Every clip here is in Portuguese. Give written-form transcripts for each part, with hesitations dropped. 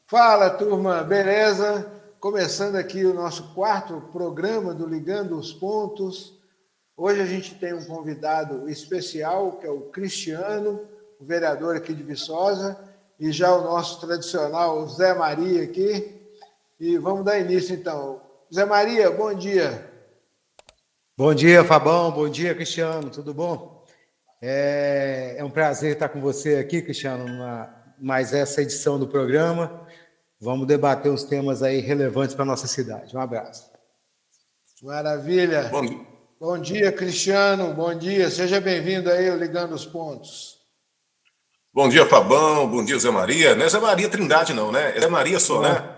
Fala, turma, beleza? Começando aqui o nosso quarto programa do Ligando os Pontos. Hoje a gente tem um convidado especial, que é o Cristiano, o vereador aqui de Viçosa, e já o nosso tradicional Zé Maria aqui. E vamos dar início, então. Zé Maria, bom dia. Bom dia, Fabão. Bom dia, Cristiano. Tudo bom? É um prazer estar com você aqui, Cristiano, mais essa edição do programa. Vamos debater uns temas aí relevantes para a nossa cidade. Um abraço. Maravilha. Bom dia, Cristiano. Bom dia. Seja bem-vindo aí ao Ligando os Pontos. Bom dia, Fabão. Bom dia, Zé Maria. Não é Zé Maria Trindade, não, né? É Zé Maria só, né?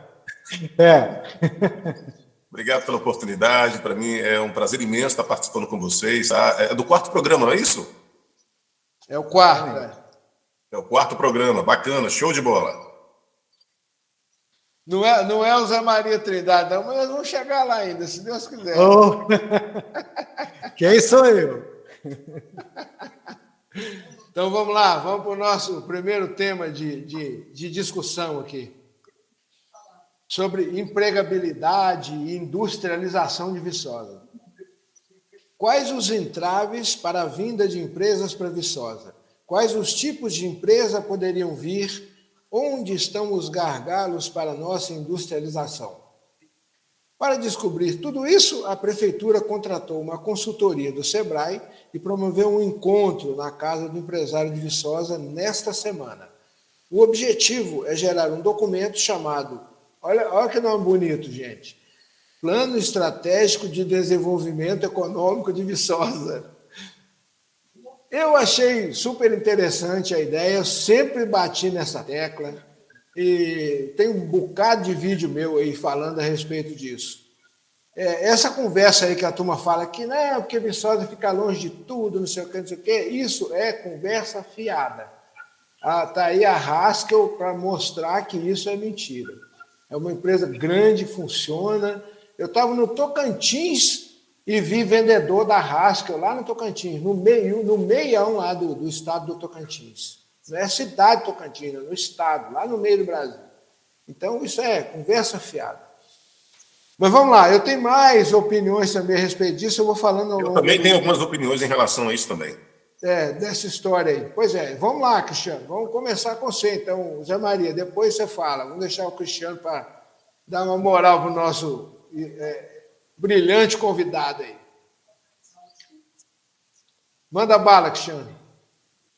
Obrigado pela oportunidade. Para mim é um prazer imenso estar participando com vocês. É do quarto programa, não é isso? É o quarto. É o quarto programa. Bacana, show de bola. Não é o Zé Maria Trindade, não, mas nós vamos chegar lá ainda, se Deus quiser. Oh. Quem sou eu? Então vamos lá, vamos para o nosso primeiro tema de discussão aqui. Sobre empregabilidade e industrialização de Viçosa. Quais os entraves para a vinda de empresas para Viçosa? Quais os tipos de empresa poderiam vir? Onde estão os gargalos para a nossa industrialização? Para descobrir tudo isso, a Prefeitura contratou uma consultoria do SEBRAE e promoveu um encontro na Casa do Empresário de Viçosa nesta semana. O objetivo é gerar um documento chamado, olha que nome bonito, gente, Plano Estratégico de Desenvolvimento Econômico de Viçosa. Eu achei super interessante a ideia, eu sempre bati nessa tecla e tem um bocado de vídeo meu aí falando a respeito disso. Essa conversa aí que a turma fala que não, porque Viçosa fica longe de tudo, não sei o que, isso é conversa fiada. Está aí a Haskell para mostrar que isso é mentira. É uma empresa grande, funciona. Eu estava no Tocantins e vi vendedor da Haskell lá no Tocantins, no meião lá do estado do Tocantins. Não é a cidade de Tocantins, é no estado, lá no meio do Brasil. Então, isso é conversa fiada. Mas vamos lá, eu tenho mais opiniões também a respeito disso, eu vou falando ao longo. Eu também tenho algumas opiniões em relação a isso também. Dessa história aí. Pois é, vamos lá, Cristiano, vamos começar com você, então, Zé Maria, depois você fala. Vamos deixar o Cristiano para dar uma moral para o nosso brilhante convidado aí. Manda bala, Cristiano.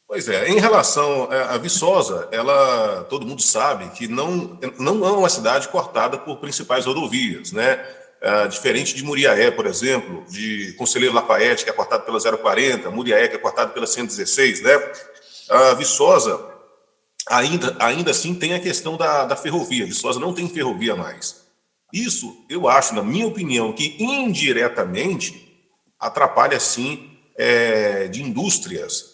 Pois é, em relação a Viçosa, todo mundo sabe que não é uma cidade cortada por principais rodovias, né? Diferente de Muriaé, por exemplo, de Conselheiro Lafayette, que é cortado pela 040, Muriaé, que é cortado pela 116, né? A Viçosa, ainda assim, tem a questão da ferrovia. Viçosa não tem ferrovia mais. Isso, eu acho, na minha opinião, que indiretamente atrapalha, sim, de indústrias,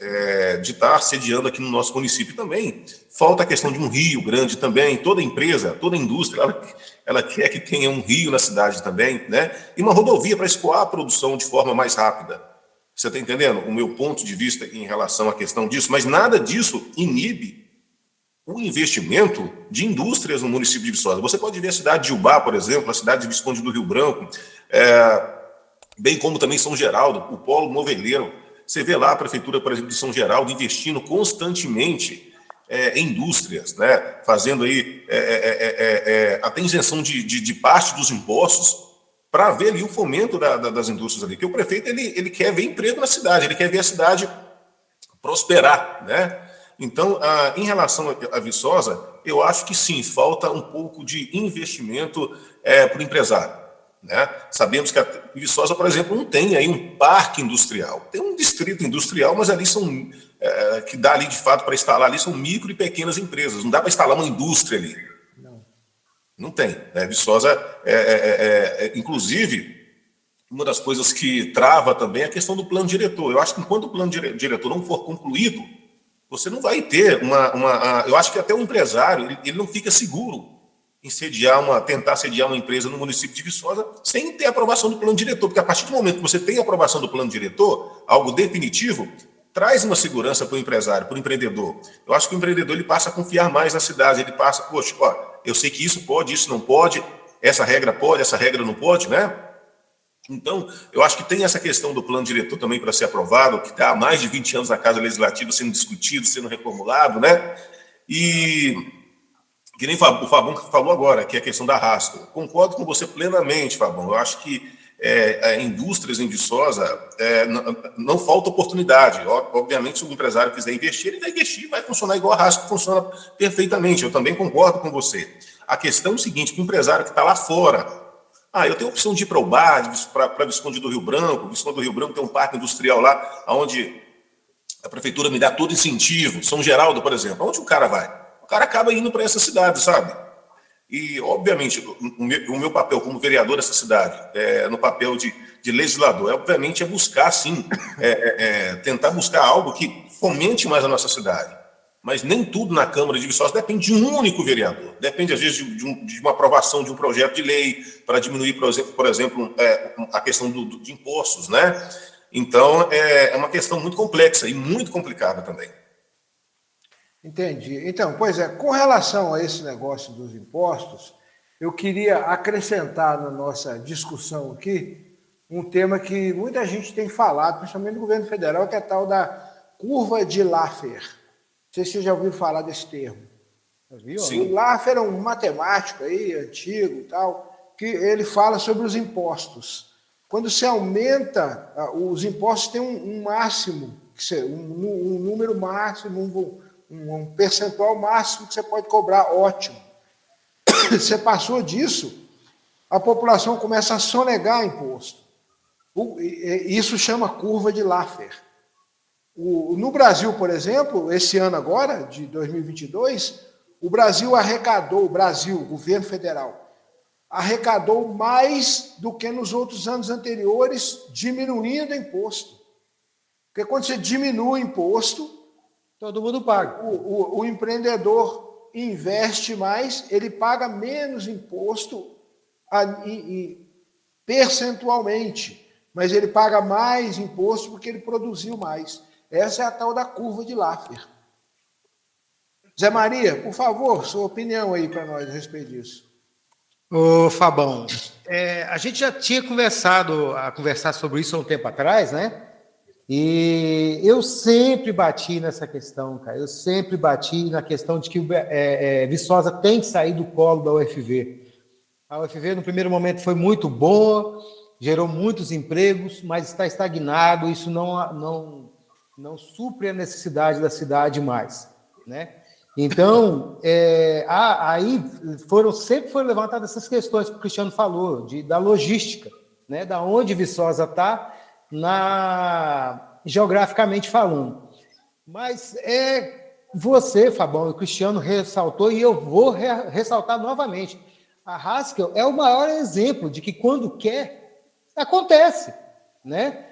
de estar sediando aqui no nosso município também. Falta a questão de um rio grande também. Toda empresa, toda indústria, ela quer que tenha um rio na cidade também, né? E uma rodovia para escoar a produção de forma mais rápida. Você está entendendo o meu ponto de vista em relação à questão disso? Mas nada disso inibe o investimento de indústrias no município de Viçosa. Você pode ver a cidade de Ubá, por exemplo, a cidade de Visconde do Rio Branco, bem como também São Geraldo, o polo moveleiro. Você vê lá a prefeitura, por exemplo, de São Geraldo investindo constantemente em indústrias, né? Fazendo aí até isenção de parte dos impostos para ver ali o fomento das indústrias ali. Porque o prefeito ele quer ver emprego na cidade, ele quer ver a cidade prosperar, né? Então, em relação a Viçosa, eu acho que sim, falta um pouco de investimento para o empresário. Né? Sabemos que a Viçosa, por exemplo, não tem aí um parque industrial. Tem um distrito industrial, mas ali que dá ali de fato para instalar ali são micro e pequenas empresas. Não dá para instalar uma indústria ali. Não tem. Né? Viçosa, inclusive, uma das coisas que trava também é a questão do plano diretor. Eu acho que enquanto o plano diretor não for concluído, você não vai ter eu acho que até o empresário ele não fica seguro em tentar sediar uma empresa no município de Viçosa sem ter aprovação do plano diretor, porque a partir do momento que você tem a aprovação do plano diretor, algo definitivo, traz uma segurança para o empresário, para o empreendedor. Eu acho que o empreendedor ele passa a confiar mais na cidade, ele passa, poxa, eu sei que isso pode, isso não pode, essa regra pode, essa regra não pode, né? Então, eu acho que tem essa questão do plano diretor também para ser aprovado, que está há mais de 20 anos na Casa Legislativa sendo discutido, sendo reformulado, né? E que nem o Fabão falou agora, que é a questão da Rasco. Concordo com você plenamente, Fabão. Eu acho que indústrias em Viçosa não falta oportunidade. Obviamente, se o empresário quiser investir, ele vai investir, vai funcionar igual a Rasco funciona perfeitamente. Eu também concordo com você. A questão é o seguinte, para o empresário que está lá fora, eu tenho a opção de ir para o Bar, para Visconde do Rio Branco. Visconde do Rio Branco tem um parque industrial lá, onde a prefeitura me dá todo incentivo. São Geraldo, por exemplo. Onde o cara vai? O cara acaba indo para essa cidade, sabe? E, obviamente, o meu papel como vereador dessa cidade, no papel de legislador, obviamente, é buscar, sim, tentar buscar algo que fomente mais a nossa cidade. Mas nem tudo na Câmara de Viçosa depende de um único vereador. Depende, às vezes, de uma aprovação de um projeto de lei para diminuir, por exemplo, a questão de impostos, né? Então, é uma questão muito complexa e muito complicada também. Entendi. Então, pois com relação a esse negócio dos impostos, eu queria acrescentar na nossa discussão aqui um tema que muita gente tem falado, principalmente no governo federal, que é a tal da curva de Laffer. Não sei se você já ouviu falar desse termo. Sim. O Laffer é um matemático aí, antigo e tal, que ele fala sobre os impostos. Quando se aumenta, os impostos têm um máximo, um número máximo, um percentual máximo que você pode cobrar, ótimo. Você passou disso, a população começa a sonegar imposto. Isso chama curva de Laffer. No Brasil, por exemplo, esse ano agora, de 2022, o governo federal, arrecadou mais do que nos outros anos anteriores, diminuindo o imposto. Porque quando você diminui o imposto, todo mundo paga. O empreendedor investe mais, ele paga menos imposto percentualmente, mas ele paga mais imposto porque ele produziu mais. Essa é a tal da curva de Laffer. Zé Maria, por favor, sua opinião aí para nós a respeito disso. Ô, Fabão, a gente já tinha conversar sobre isso há um tempo atrás, né? E eu sempre bati nessa questão, cara. Eu sempre bati na questão de que Viçosa tem que sair do colo da UFV. A UFV, no primeiro momento, foi muito boa, gerou muitos empregos, mas está estagnado. Isso não supre a necessidade da cidade mais, né? Então, aí sempre foram levantadas essas questões que o Cristiano falou, da logística, né? Da onde Viçosa está, geograficamente falando. Mas você, Fabão, e o Cristiano ressaltou, e eu vou ressaltar novamente. A Haskell é o maior exemplo de que quando quer, acontece, né?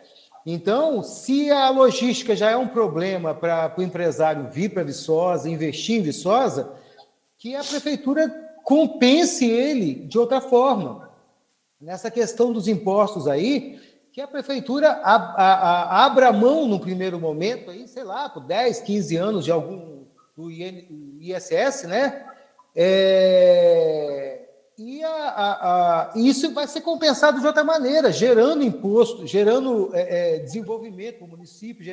Então, se a logística já é um problema para o empresário vir para Viçosa, investir em Viçosa, que a prefeitura compense ele de outra forma. Nessa questão dos impostos aí, que a prefeitura abra mão no primeiro momento, aí, sei lá, por 10, 15 anos de algum do ISS, né? E isso vai ser compensado de outra maneira, gerando imposto, gerando desenvolvimento no município,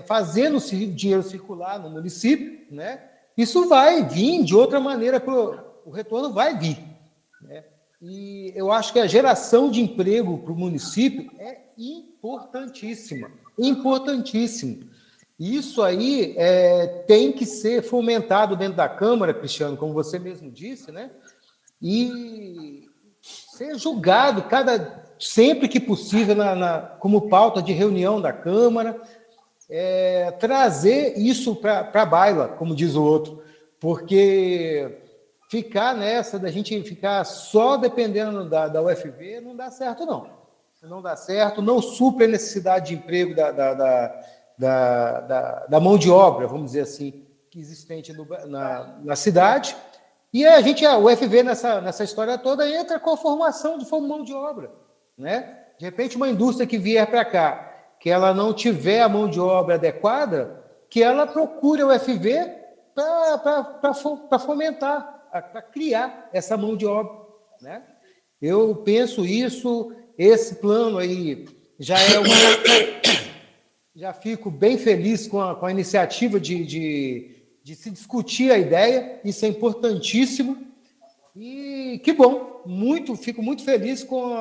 fazendo dinheiro circular no município, né? Isso vai vir de outra maneira, o retorno vai vir, né? E eu acho que a geração de emprego para o município é importantíssima, importantíssimo. Isso aí tem que ser fomentado dentro da Câmara, Cristiano, como você mesmo disse, né? E ser julgado sempre que possível como pauta de reunião da Câmara, trazer isso para a baila, como diz o outro, porque ficar nessa, da gente ficar só dependendo da UFV, não dá certo, não. Não dá certo, não supre a necessidade de emprego da mão de obra, vamos dizer assim, que existente na cidade. E a UFV, nessa história toda, entra com a formação de mão de obra, né? De repente, uma indústria que vier para cá, que ela não tiver a mão de obra adequada, que ela procure a UFV para fomentar para criar essa mão de obra, né? Eu penso isso, esse plano aí já é já fico bem feliz com a iniciativa de se discutir a ideia, isso é importantíssimo, e que bom, fico muito feliz com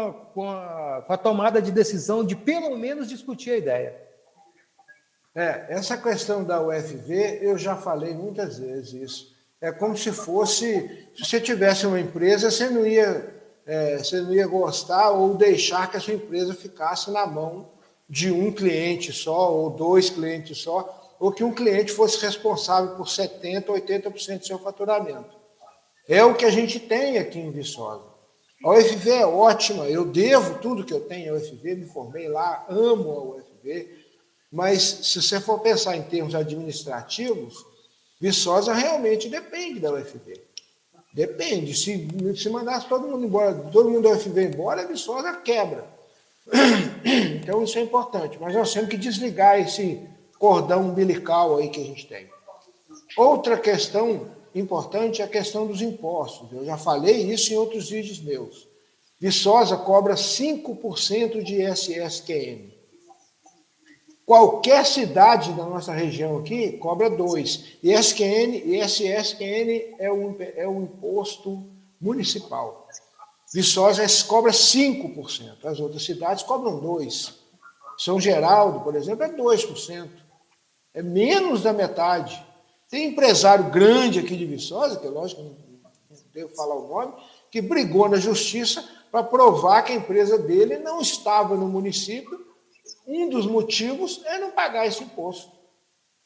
a tomada de decisão de pelo menos discutir a ideia. Essa questão da UFV, eu já falei muitas vezes isso. É como se fosse, se você tivesse uma empresa, você não ia gostar ou deixar que a sua empresa ficasse na mão de um cliente só, ou 2 clientes só, ou que um cliente fosse responsável por 70%, 80% do seu faturamento. É o que a gente tem aqui em Viçosa. A UFV é ótima, eu devo tudo que eu tenho à UFV, me formei lá, amo a UFV, mas se você for pensar em termos administrativos, Viçosa realmente depende da UFV. Depende. Se mandasse todo mundo embora, todo mundo da UFV embora, a Viçosa quebra. Então isso é importante. Mas nós temos que desligar esse cordão umbilical aí que a gente tem. Outra questão importante é a questão dos impostos. Eu já falei isso em outros vídeos meus. Viçosa cobra 5% de ISS-QM. Qualquer cidade da nossa região aqui cobra 2%. ISS-QN é um imposto municipal. Viçosa cobra 5%. As outras cidades cobram 2%. São Geraldo, por exemplo, é 2%. É menos da metade. Tem empresário grande aqui de Viçosa, que é lógico que não devo falar o nome, que brigou na justiça para provar que a empresa dele não estava no município. Um dos motivos é não pagar esse imposto.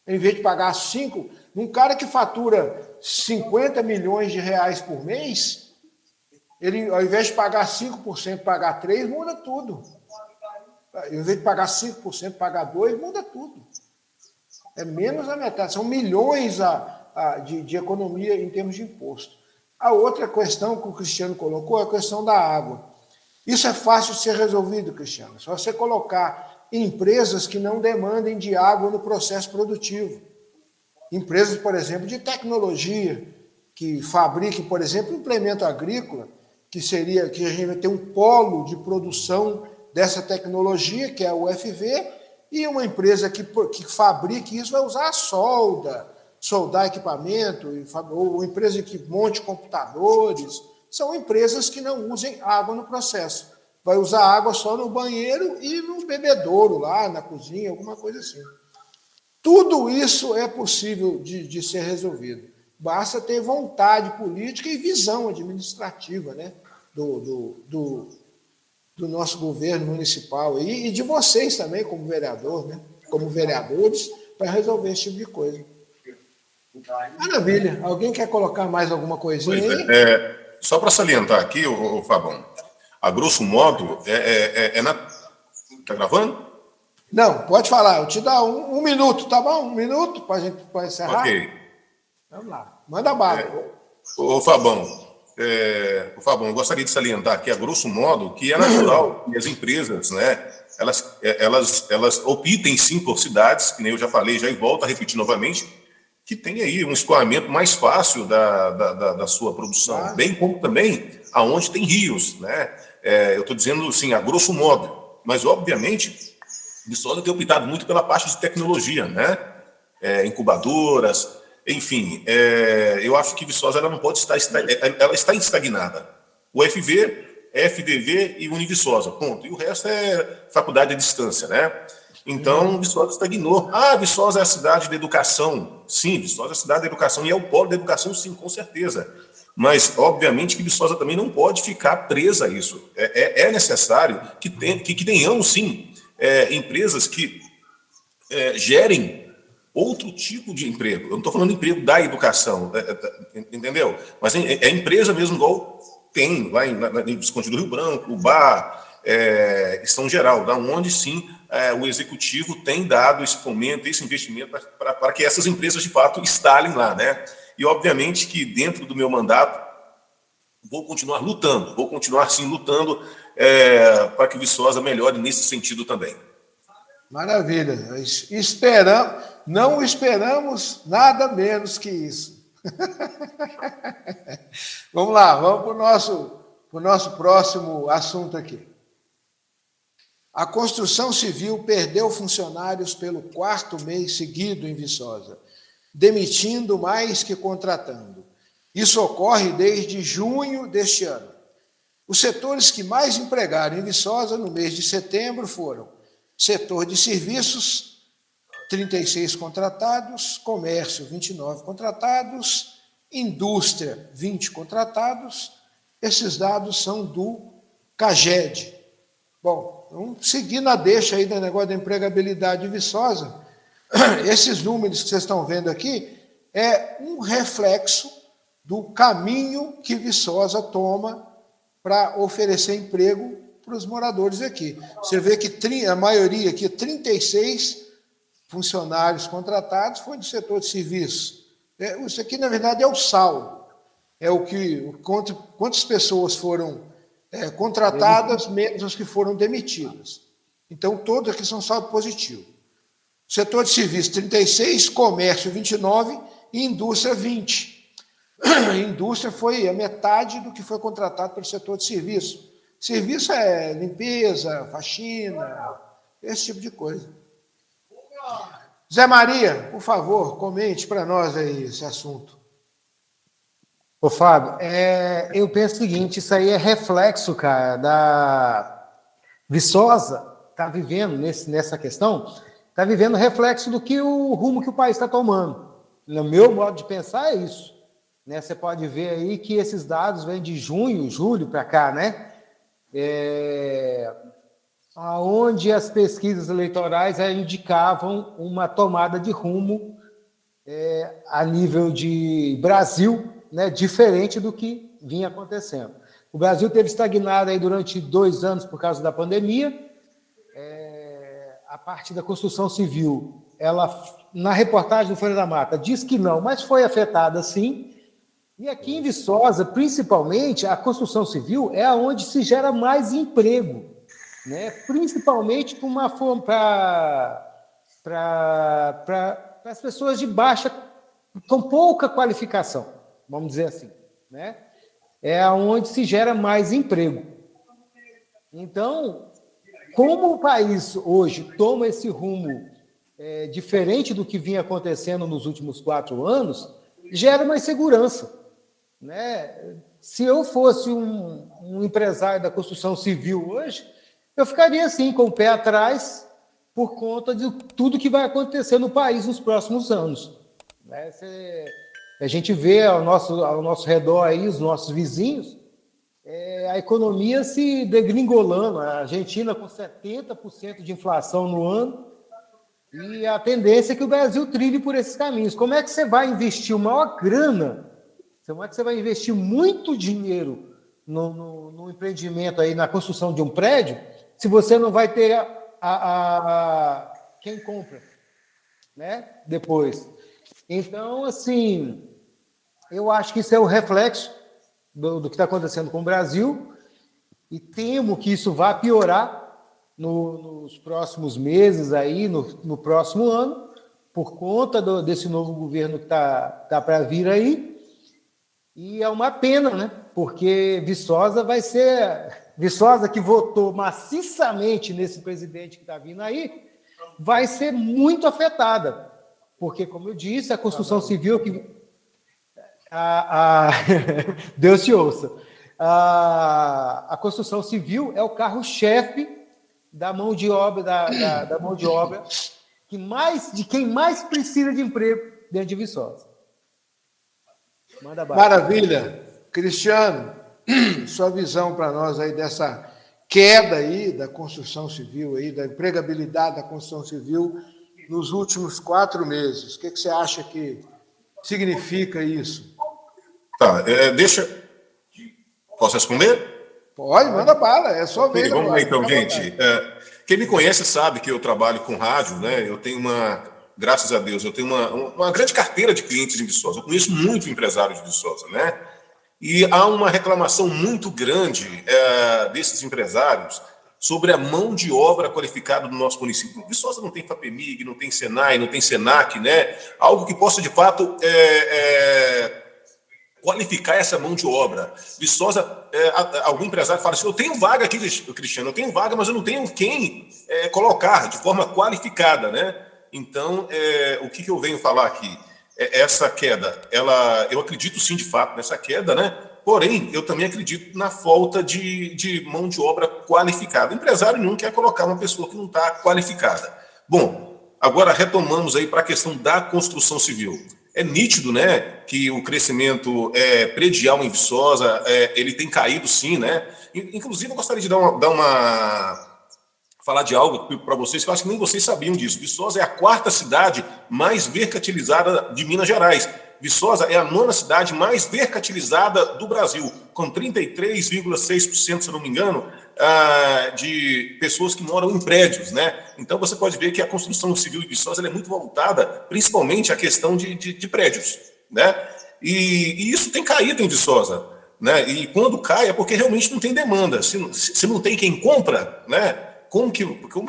Em vez de pagar 5%, um cara que fatura 50 milhões de reais por mês, ele, ao invés de pagar 5%, pagar 3%, muda tudo. Ao invés de pagar 5%, pagar 2%, muda tudo. É menos da metade. São milhões de economia em termos de imposto. A outra questão que o Cristiano colocou é a questão da água. Isso é fácil de ser resolvido, Cristiano. Só você colocar empresas que não demandem de água no processo produtivo. Empresas, por exemplo, de tecnologia, que fabriquem, por exemplo, implemento agrícola, que a gente vai ter um polo de produção dessa tecnologia, que é a UFV, e uma empresa que fabrique isso vai usar soldar equipamento, ou empresa que monte computadores. São empresas que não usem água no processo. Vai usar água só no banheiro e no bebedouro lá, na cozinha, alguma coisa assim. Tudo isso é possível de ser resolvido. Basta ter vontade política e visão administrativa, né, do nosso governo municipal e de vocês também, como vereador, né, como vereadores, para resolver esse tipo de coisa. Maravilha. Alguém quer colocar mais alguma coisinha aí? Só para salientar aqui, o Fabão, a grosso modo, Tá gravando? Não, pode falar. Eu te dou um minuto, tá bom? Um minuto para a gente encerrar? Ok. Vamos lá. Manda bala. Ô, Fabão, eu gostaria de salientar aqui, a grosso modo, que é natural que as empresas, né, elas optem sim por cidades, que nem eu já falei, já e volto a repetir novamente, que tem aí um escoamento mais fácil da sua produção, bem como também aonde tem rios, né? Eu estou dizendo, assim, a grosso modo, mas, obviamente, Viçosa tem optado muito pela parte de tecnologia, né? Incubadoras, enfim, eu acho que Viçosa ela não pode estar, ela está estagnada. O FV, FDV e Univiçosa, ponto. E o resto é faculdade à distância, né? Então, Viçosa estagnou. Viçosa é a cidade da educação. Sim, Viçosa é a cidade da educação e é o polo da educação, sim, com certeza. Mas, obviamente, que Viçosa também não pode ficar presa a isso. É necessário que tenhamos, sim, empresas que gerem outro tipo de emprego. Eu não estou falando de emprego da educação, entendeu? Mas é empresa mesmo, igual tem lá em Visconde do Rio Branco, o Bar, São Geraldo, onde sim o executivo tem dado esse fomento, esse investimento para que essas empresas de fato instalem lá, né? E obviamente que dentro do meu mandato vou continuar sim lutando para que Viçosa melhore nesse sentido também. Maravilha. Não esperamos nada menos que isso. Vamos lá, vamos para o nosso próximo assunto aqui. A construção civil perdeu funcionários pelo 4º mês seguido em Viçosa, demitindo mais que contratando. Isso ocorre desde junho deste ano. Os setores que mais empregaram em Viçosa no mês de setembro foram setor de serviços, 36 contratados, comércio, 29 contratados, indústria, 20 contratados. Esses dados são do CAGED. Bom, vamos seguir na deixa aí do negócio da empregabilidade de Viçosa. Esses números que vocês estão vendo aqui é um reflexo do caminho que Viçosa toma para oferecer emprego para os moradores aqui. Você vê que a maioria aqui, 36 funcionários contratados, foi do setor de serviços. Isso aqui, na verdade, é o saldo. É quantas pessoas foram contratadas, menos as que foram demitidas. Então, todos aqui são saldo positivo. Setor de serviços, 36, comércio, 29 e indústria, 20. A indústria foi a metade do que foi contratado pelo setor de serviço. Serviço é limpeza, faxina, esse tipo de coisa. Zé Maria, por favor, comente para nós aí esse assunto. Ô, Fábio, eu penso o seguinte, isso aí é reflexo, cara, da Viçosa está vivendo nessa questão, está vivendo reflexo do que o rumo que o país está tomando. No meu modo de pensar é isso. Né? Você pode ver aí que esses dados vêm de junho, julho para cá, né? Onde as pesquisas eleitorais indicavam uma tomada de rumo a nível de Brasil, né, diferente do que vinha acontecendo. O Brasil teve estagnado aí durante 2 anos por causa da pandemia. A parte da construção civil, ela, na reportagem do Folha da Mata, diz que não, mas foi afetada sim. E aqui em Viçosa, principalmente, a construção civil é onde se gera mais emprego, né? Principalmente para as pessoas de baixa, com pouca qualificação, vamos dizer assim, né? É onde se gera mais emprego. Então, como o país hoje toma esse rumo diferente do que vinha acontecendo nos últimos 4 anos, gera uma insegurança. Né? Se eu fosse um empresário da construção civil hoje, eu ficaria assim, com o pé atrás, por conta de tudo que vai acontecer no país nos próximos anos. Né? A gente vê ao nosso redor aí, os nossos vizinhos, a economia se degringolando, a Argentina com 70% de inflação no ano, e a tendência é que o Brasil trilhe por esses caminhos. Como é que você vai investir uma maior grana? Como é que você vai investir muito dinheiro no empreendimento aí, na construção de um prédio, se você não vai ter quem compra, né? Depois. Então, assim, eu acho que isso é o reflexo do que está acontecendo com o Brasil, e temo que isso vá piorar nos próximos meses, aí, no próximo ano, por conta desse novo governo que tá para vir aí. E é uma pena, né? Porque Viçosa vai ser... Viçosa, que votou maciçamente nesse presidente que está vindo aí, vai ser muito afetada. Porque, como eu disse, a construção civil... Deus te ouça. A construção civil é o carro-chefe da mão de obra, da mão de obra de quem mais precisa de emprego dentro de Viçosa. Manda bala. Maravilha. Cristiano, sua visão para nós aí dessa queda aí da construção civil, aí, da empregabilidade da construção civil nos últimos 4 meses. O que você acha que significa isso? Tá, Posso responder? Pode, manda bala, é só ver. Vamos lá então, gente. Quem me conhece sabe que eu trabalho com rádio, né? Eu tenho graças a Deus, eu tenho uma grande carteira de clientes em Viçosa. Eu conheço muito empresário de Viçosa, né? E há uma reclamação muito grande desses empresários sobre a mão de obra qualificada do nosso município. Viçosa não tem FAPEMIG, não tem SENAI, não tem SENAC, né? Algo que possa, de fato, qualificar essa mão de obra. Viçosa, algum empresário fala assim, eu tenho vaga aqui, Cristiano, eu tenho vaga, mas eu não tenho quem colocar de forma qualificada, né? Então, o que eu venho falar aqui? Essa queda, eu acredito sim, de fato, nessa queda, né? Porém, eu também acredito na falta de mão de obra qualificada. O empresário nenhum quer colocar uma pessoa que não está qualificada. Bom, agora retomamos aí para a questão da construção civil. É nítido, né, que o crescimento predial em Viçosa, ele tem caído sim, né? Inclusive, eu gostaria de falar de algo para vocês que eu acho que nem vocês sabiam disso. Viçosa é a 4ª cidade mais verticalizada de Minas Gerais. Viçosa é a 9ª cidade mais verticalizada do Brasil, com 33,6%, se não me engano, de pessoas que moram em prédios, né? Então você pode ver que a construção civil de Viçosa é muito voltada, principalmente à questão de prédios, né? E isso tem caído em Viçosa, né? E quando cai é porque realmente não tem demanda. Se não tem quem compra, né? Como que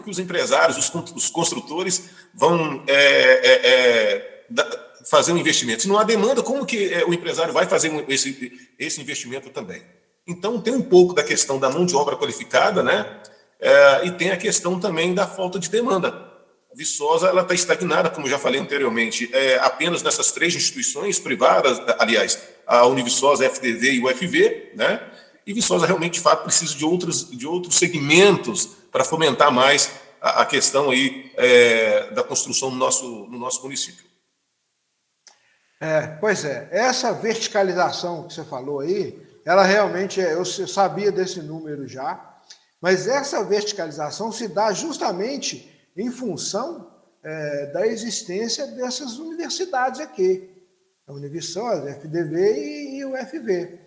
os empresários, os construtores vão fazer um investimento? Se não há demanda, como que o empresário vai fazer esse investimento também? Então, tem um pouco da questão da mão de obra qualificada, né? E tem a questão também da falta de demanda. Viçosa está estagnada, como já falei anteriormente, apenas nessas 3 instituições privadas, aliás, a Univiçosa, a FDV e o UFV, né? E Viçosa realmente, de fato, precisa de outros segmentos para fomentar mais a questão aí, da construção no nosso município. Pois é, essa verticalização que você falou aí, ela realmente, eu sabia desse número já, mas essa verticalização se dá justamente em função da existência dessas universidades aqui, a Univiçosa, a FDV e o UFV.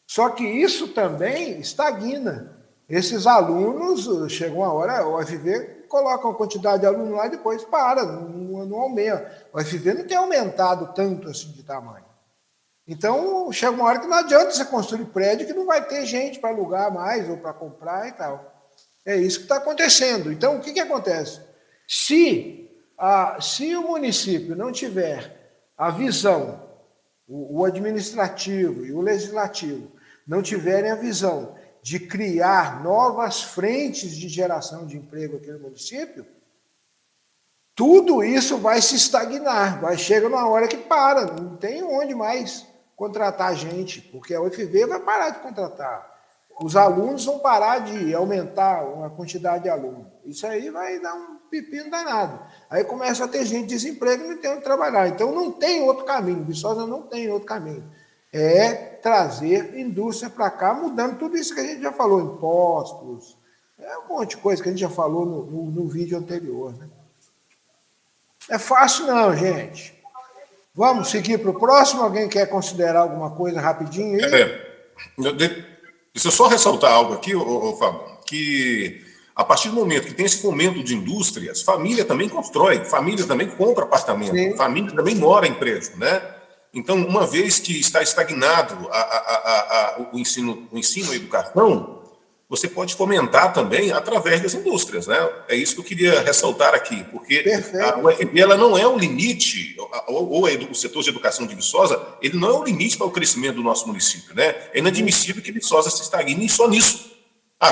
Só que isso também estagna. Esses alunos, chega uma hora, o UFV coloca uma quantidade de alunos lá e depois para, não aumenta. O UFV não tem aumentado tanto assim de tamanho. Então, chega uma hora que não adianta você construir prédio que não vai ter gente para alugar mais ou para comprar e tal. É isso que está acontecendo. Então, o que acontece? Se o município não tiver a visão, o administrativo e o legislativo não tiverem a visão de criar novas frentes de geração de emprego aqui no município, tudo isso vai se estagnar, chega numa hora que para, não tem onde mais contratar gente, porque a UFV vai parar de contratar, os alunos vão parar de aumentar a quantidade de alunos, isso aí vai dar um pepino danado, aí começa a ter gente de desemprego e não tem onde trabalhar, então não tem outro caminho, Viçosa não tem outro caminho, trazer indústria para cá, mudando tudo isso que a gente já falou, impostos, um monte de coisa que a gente já falou no vídeo anterior, né? É fácil não, gente. Vamos seguir para o próximo? Alguém quer considerar alguma coisa rapidinho aí? Deixa eu só ressaltar algo aqui, Fábio, que a partir do momento que tem esse fomento de indústrias, família também constrói, família também compra apartamento, sim, família também mora em prédio, né? Então, uma vez que está estagnado o ensino, a educação, você pode fomentar também através das indústrias, né? É isso que eu queria ressaltar aqui, porque a UFV ela não é o limite, ou o setor de educação de Viçosa, ele não é o limite para o crescimento do nosso município, né? É inadmissível que Viçosa se estagne só nisso.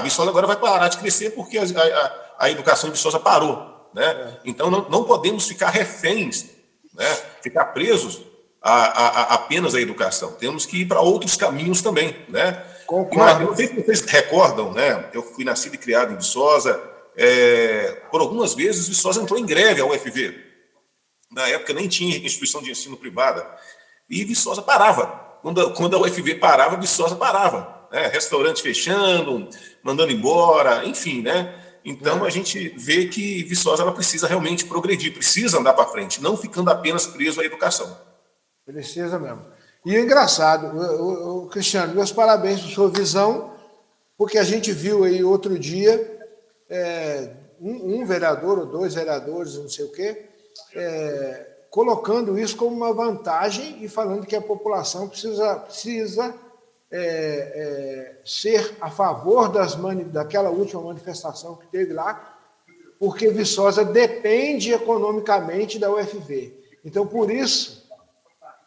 Viçosa agora vai parar de crescer porque a educação de Viçosa parou, né? Então, não podemos ficar reféns, né? Ficar presos apenas à educação. Temos que ir para outros caminhos também, né? Concordo. Eu não sei se vocês recordam, né? Eu fui nascido e criado em Viçosa. Por algumas vezes, Viçosa entrou em greve à UFV. Na época nem tinha instituição de ensino privada. E Viçosa parava. Quando a UFV parava, Viçosa parava. Né? Restaurante fechando, mandando embora, enfim, né? Então a gente vê que Viçosa ela precisa realmente progredir, precisa andar para frente, não ficando apenas preso à educação. Precisa mesmo. E é engraçado, Cristiano, meus parabéns por sua visão, porque a gente viu aí outro dia um vereador ou 2 vereadores, não sei o quê, colocando isso como uma vantagem e falando que a população precisa ser a favor daquela última manifestação que teve lá, porque Viçosa depende economicamente da UFV. Então, por isso,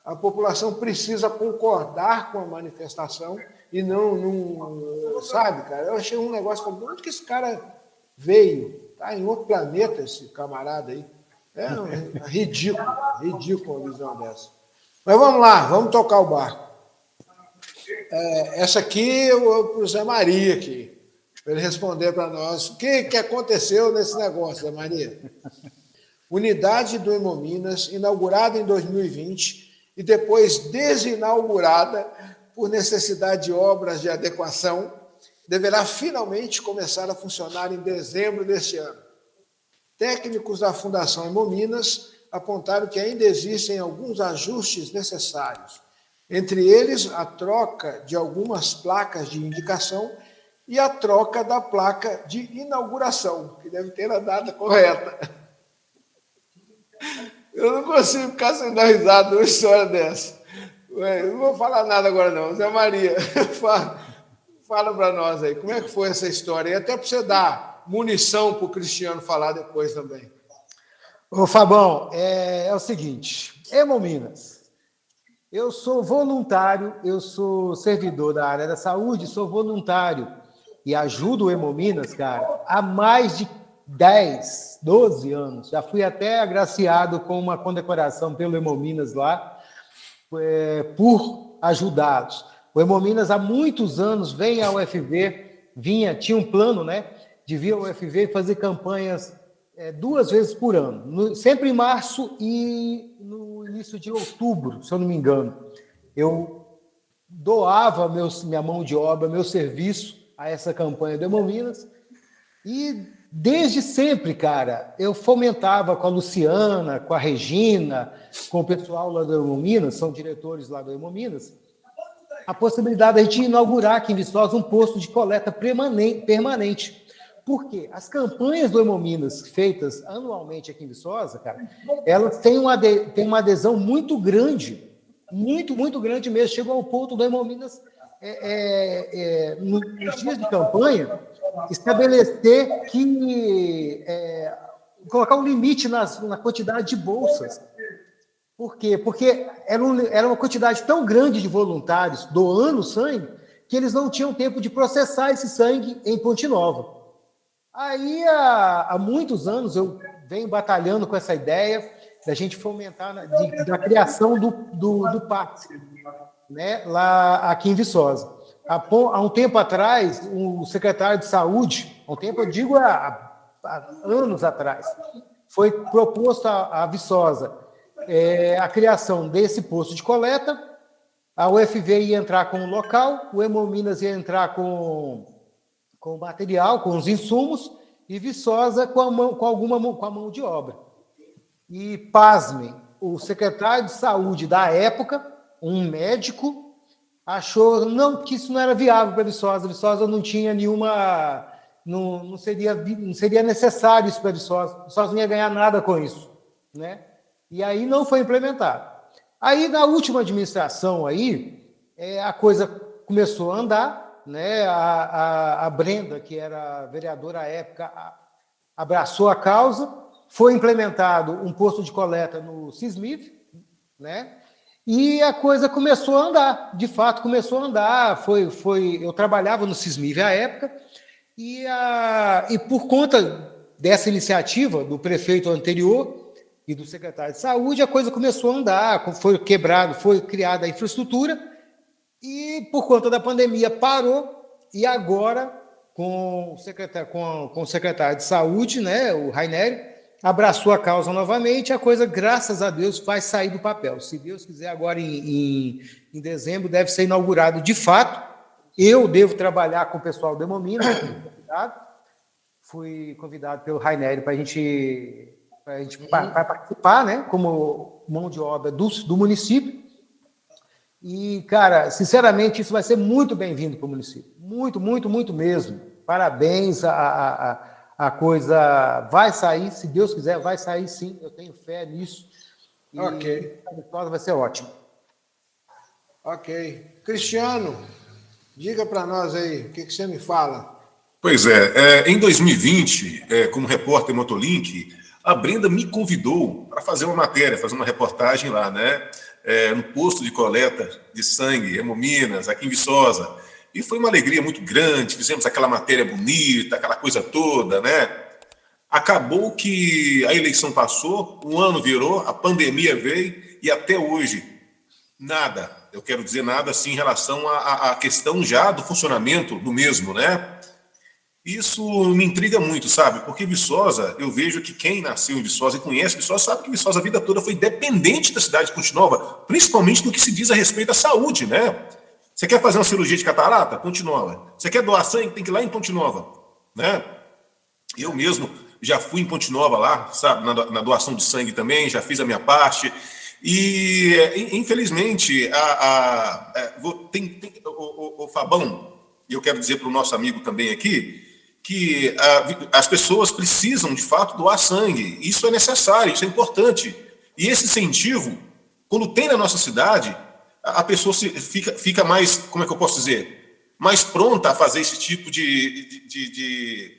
a população precisa concordar com a manifestação e não sabe, cara? Eu achei um negócio, falei, onde que esse cara veio? Tá em outro planeta esse camarada aí. Ridículo uma visão dessa. Mas vamos lá, vamos tocar o barco. Essa aqui eu vou para o Zé Maria aqui, para ele responder para nós o que aconteceu nesse negócio, Zé Maria. Unidade do Hemominas, inaugurada em 2020 e depois desinaugurada por necessidade de obras de adequação, deverá finalmente começar a funcionar em dezembro deste ano. Técnicos da Fundação Hemominas apontaram que ainda existem alguns ajustes necessários, entre eles a troca de algumas placas de indicação e a troca da placa de inauguração, que deve ter a data correta. Eu não consigo ficar sem dar risada numa história dessa. Eu não vou falar nada agora não. Zé Maria, fala para nós aí, como é que foi essa história? E até para você dar munição para o Cristiano falar depois também. Ô, Fabão, é o seguinte, Hemominas, eu sou voluntário, eu sou servidor da área da saúde, sou voluntário e ajudo o Hemominas, cara, há mais de 10, 12 anos. Já fui até agraciado com uma condecoração pelo Hemominas lá, por ajudá-los. O Hemominas há muitos anos vem à UFV, tinha um plano, né, de vir à UFV e fazer campanhas 2 vezes por ano, sempre em março e no início de outubro, se eu não me engano. Eu doava minha mão de obra, meu serviço a essa campanha do Hemominas e desde sempre, cara, eu fomentava com a Luciana, com a Regina, com o pessoal lá do Hemominas, são diretores lá do Hemominas, a possibilidade de a gente inaugurar aqui em Viçosa um posto de coleta permanente. Por quê? As campanhas do Hemominas feitas anualmente aqui em Viçosa, cara, elas têm uma adesão muito grande, muito grande mesmo. Chegou ao ponto do Hemominas, nos dias de campanha, estabelecer colocar um limite na quantidade de bolsas. Por quê? Porque era uma quantidade tão grande de voluntários doando sangue que eles não tinham tempo de processar esse sangue em Ponte Nova. Aí, há muitos anos, eu venho batalhando com essa ideia da gente fomentar da criação do PAC, né, lá aqui em Viçosa. Há um tempo atrás, o secretário de Saúde, há um tempo, eu digo há anos atrás, foi proposto a Viçosa a criação desse posto de coleta, a UFV ia entrar com o local, o Hemominas ia entrar com o material, com os insumos, e Viçosa com a mão de obra. E, pasmem, o secretário de Saúde da época, um médico, achou que isso não era viável para Viçosa. Viçosa não tinha nenhuma... Não seria necessário isso para Viçosa. Viçosa não ia ganhar nada com isso, né? E aí não foi implementado. Aí, na última administração, a coisa começou a andar, né? A Brenda, que era vereadora à época, abraçou a causa, foi implementado um posto de coleta no Cismif, né? E a coisa começou a andar, de fato começou a andar. Eu trabalhava no Cismif à época, e por conta dessa iniciativa do prefeito anterior e do secretário de Saúde, a coisa começou a andar, foi criada a infraestrutura, e por conta da pandemia parou, e agora, com o secretário de Saúde, né, o Raineri, abraçou a causa novamente, a coisa, graças a Deus, vai sair do papel. Se Deus quiser, agora em dezembro, deve ser inaugurado de fato. Eu devo trabalhar com o pessoal do Hemominas, fui convidado pelo Raineri para a gente participar, né, como mão de obra do município. E, cara, sinceramente, isso vai ser muito bem-vindo para o município. Muito mesmo. Parabéns, a coisa vai sair, se Deus quiser, vai sair sim, eu tenho fé nisso. E ok. a vitória vai ser ótima. Ok. Cristiano, Diga para nós aí, o que você me fala? Pois é, em 2020, como repórter Motolink, a Brenda me convidou para fazer uma matéria, fazer uma reportagem lá, né? No posto de coleta de sangue, Hemominas, aqui em Viçosa. E foi uma alegria muito grande, fizemos aquela matéria bonita, aquela coisa toda, né? Acabou que a eleição passou, um ano virou, a pandemia veio e até hoje, nada. Eu quero dizer nada assim em relação à questão já do funcionamento do mesmo, né? Isso me intriga muito, sabe? Porque Viçosa, eu vejo que quem nasceu em Viçosa e conhece Viçosa sabe que Viçosa a vida toda foi dependente da cidade de Ponte Nova, principalmente no que se diz a respeito à saúde, né? Você quer fazer uma cirurgia de catarata? Ponte Nova. Você quer doar sangue? Tem que ir lá em Ponte Nova, né? Eu mesmo já fui em Ponte Nova lá, sabe? Na doação de sangue também, já fiz a minha parte. E, infelizmente, o Fabão, e eu quero dizer para o nosso amigo também aqui, que as pessoas precisam, de fato, doar sangue. Isso é necessário, isso é importante. E esse incentivo, quando tem na nossa cidade, a pessoa fica mais, como é que eu posso dizer, mais pronta a fazer esse tipo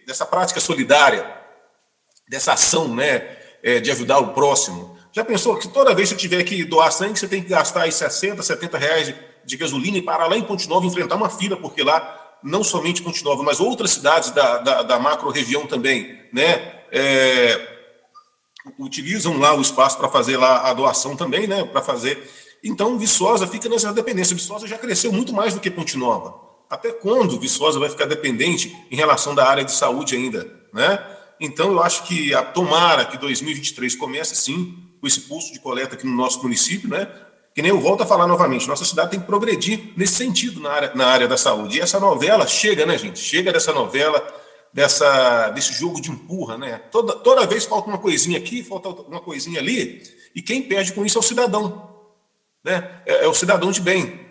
dessa prática solidária, dessa ação, né, de ajudar o próximo. Já pensou que toda vez que você tiver que doar sangue, você tem que gastar aí 60, 70 reais de gasolina e parar lá em Ponte Nova e enfrentar uma fila, porque lá não somente Ponte Nova, mas outras cidades da macro-região também, né, utilizam lá o espaço para fazer lá a doação também, né, para fazer. Então, Viçosa fica nessa dependência. Viçosa já cresceu muito mais do que Ponte Nova. Até quando Viçosa vai ficar dependente em relação da área de saúde ainda, né? Então, eu acho que tomara que 2023 comece, sim, com esse posto de coleta aqui no nosso município, né? Que nem eu volto a falar novamente, nossa cidade tem que progredir nesse sentido na área da saúde. E essa novela chega, né, gente? Chega dessa novela, desse jogo de empurra, né? Toda vez falta uma coisinha aqui, falta uma coisinha ali, e quem perde com isso é o cidadão, né? É o cidadão de bem.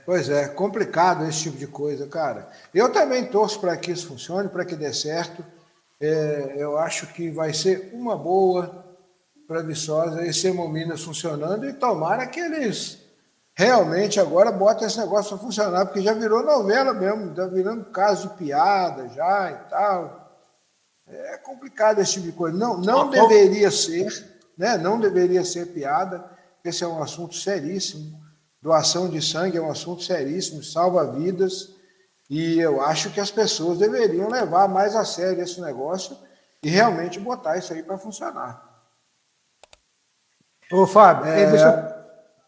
Pois é, complicado esse tipo de coisa, cara. Eu também torço para que isso funcione, para que dê certo. Eu acho que vai ser uma boa para Viçosa esse Hemominas funcionando e tomara que eles realmente agora botem esse negócio para funcionar, porque já virou novela mesmo, está virando caso de piada já e tal. É complicado esse tipo de coisa. Não deveria ser, né? Não deveria ser piada, esse é um assunto seríssimo. Doação de sangue é um assunto seríssimo, salva vidas, e eu acho que as pessoas deveriam levar mais a sério esse negócio e realmente botar isso aí para funcionar. Ô, Fábio,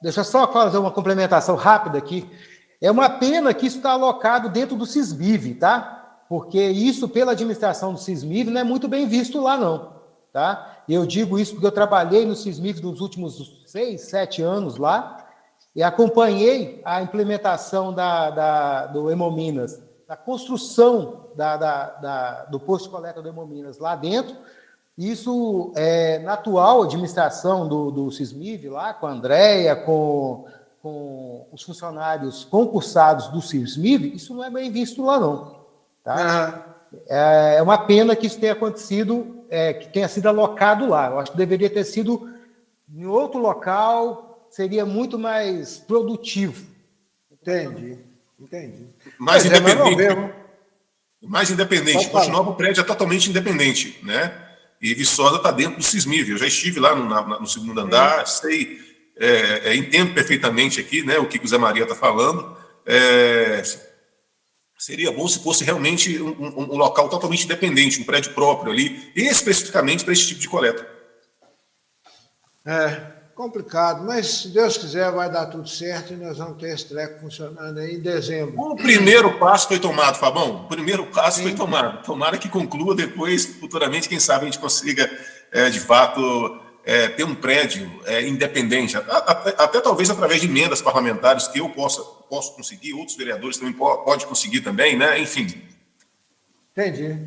deixa eu só fazer uma complementação rápida aqui. É uma pena que isso está alocado dentro do Sismiv, tá? Porque isso, pela administração do Sismiv, não é muito bem visto lá, não. Tá? Eu digo isso porque eu trabalhei no Sismiv nos últimos 6, 7 anos lá e acompanhei a implementação do Hemominas, da construção do posto de coleta do Hemominas lá dentro. Isso, na atual administração do Sismiv, lá com a Andréia, com os funcionários concursados do Sismiv, isso não é bem visto lá, não. Tá? É uma pena que isso tenha acontecido, que tenha sido alocado lá. Eu acho que deveria ter sido em outro local, seria muito mais produtivo. Entendi. Mais independente. Ponte Nova, o prédio é totalmente independente, né? E Viçosa está dentro do Sismiv. Eu já estive lá no segundo andar, sei, entendo perfeitamente aqui, né, o que o Zé Maria está falando. Seria bom se fosse realmente um local totalmente independente, um prédio próprio ali, especificamente para esse tipo de coleta. Complicado, mas se Deus quiser vai dar tudo certo e nós vamos ter esse treco funcionando aí em dezembro. O primeiro passo foi tomado, Fabão. O primeiro passo foi tomado. Tomara que conclua depois, futuramente, quem sabe a gente consiga, de fato, ter um prédio independente, até talvez através de emendas parlamentares que eu posso conseguir, outros vereadores também podem conseguir também, né? Enfim. Entendi.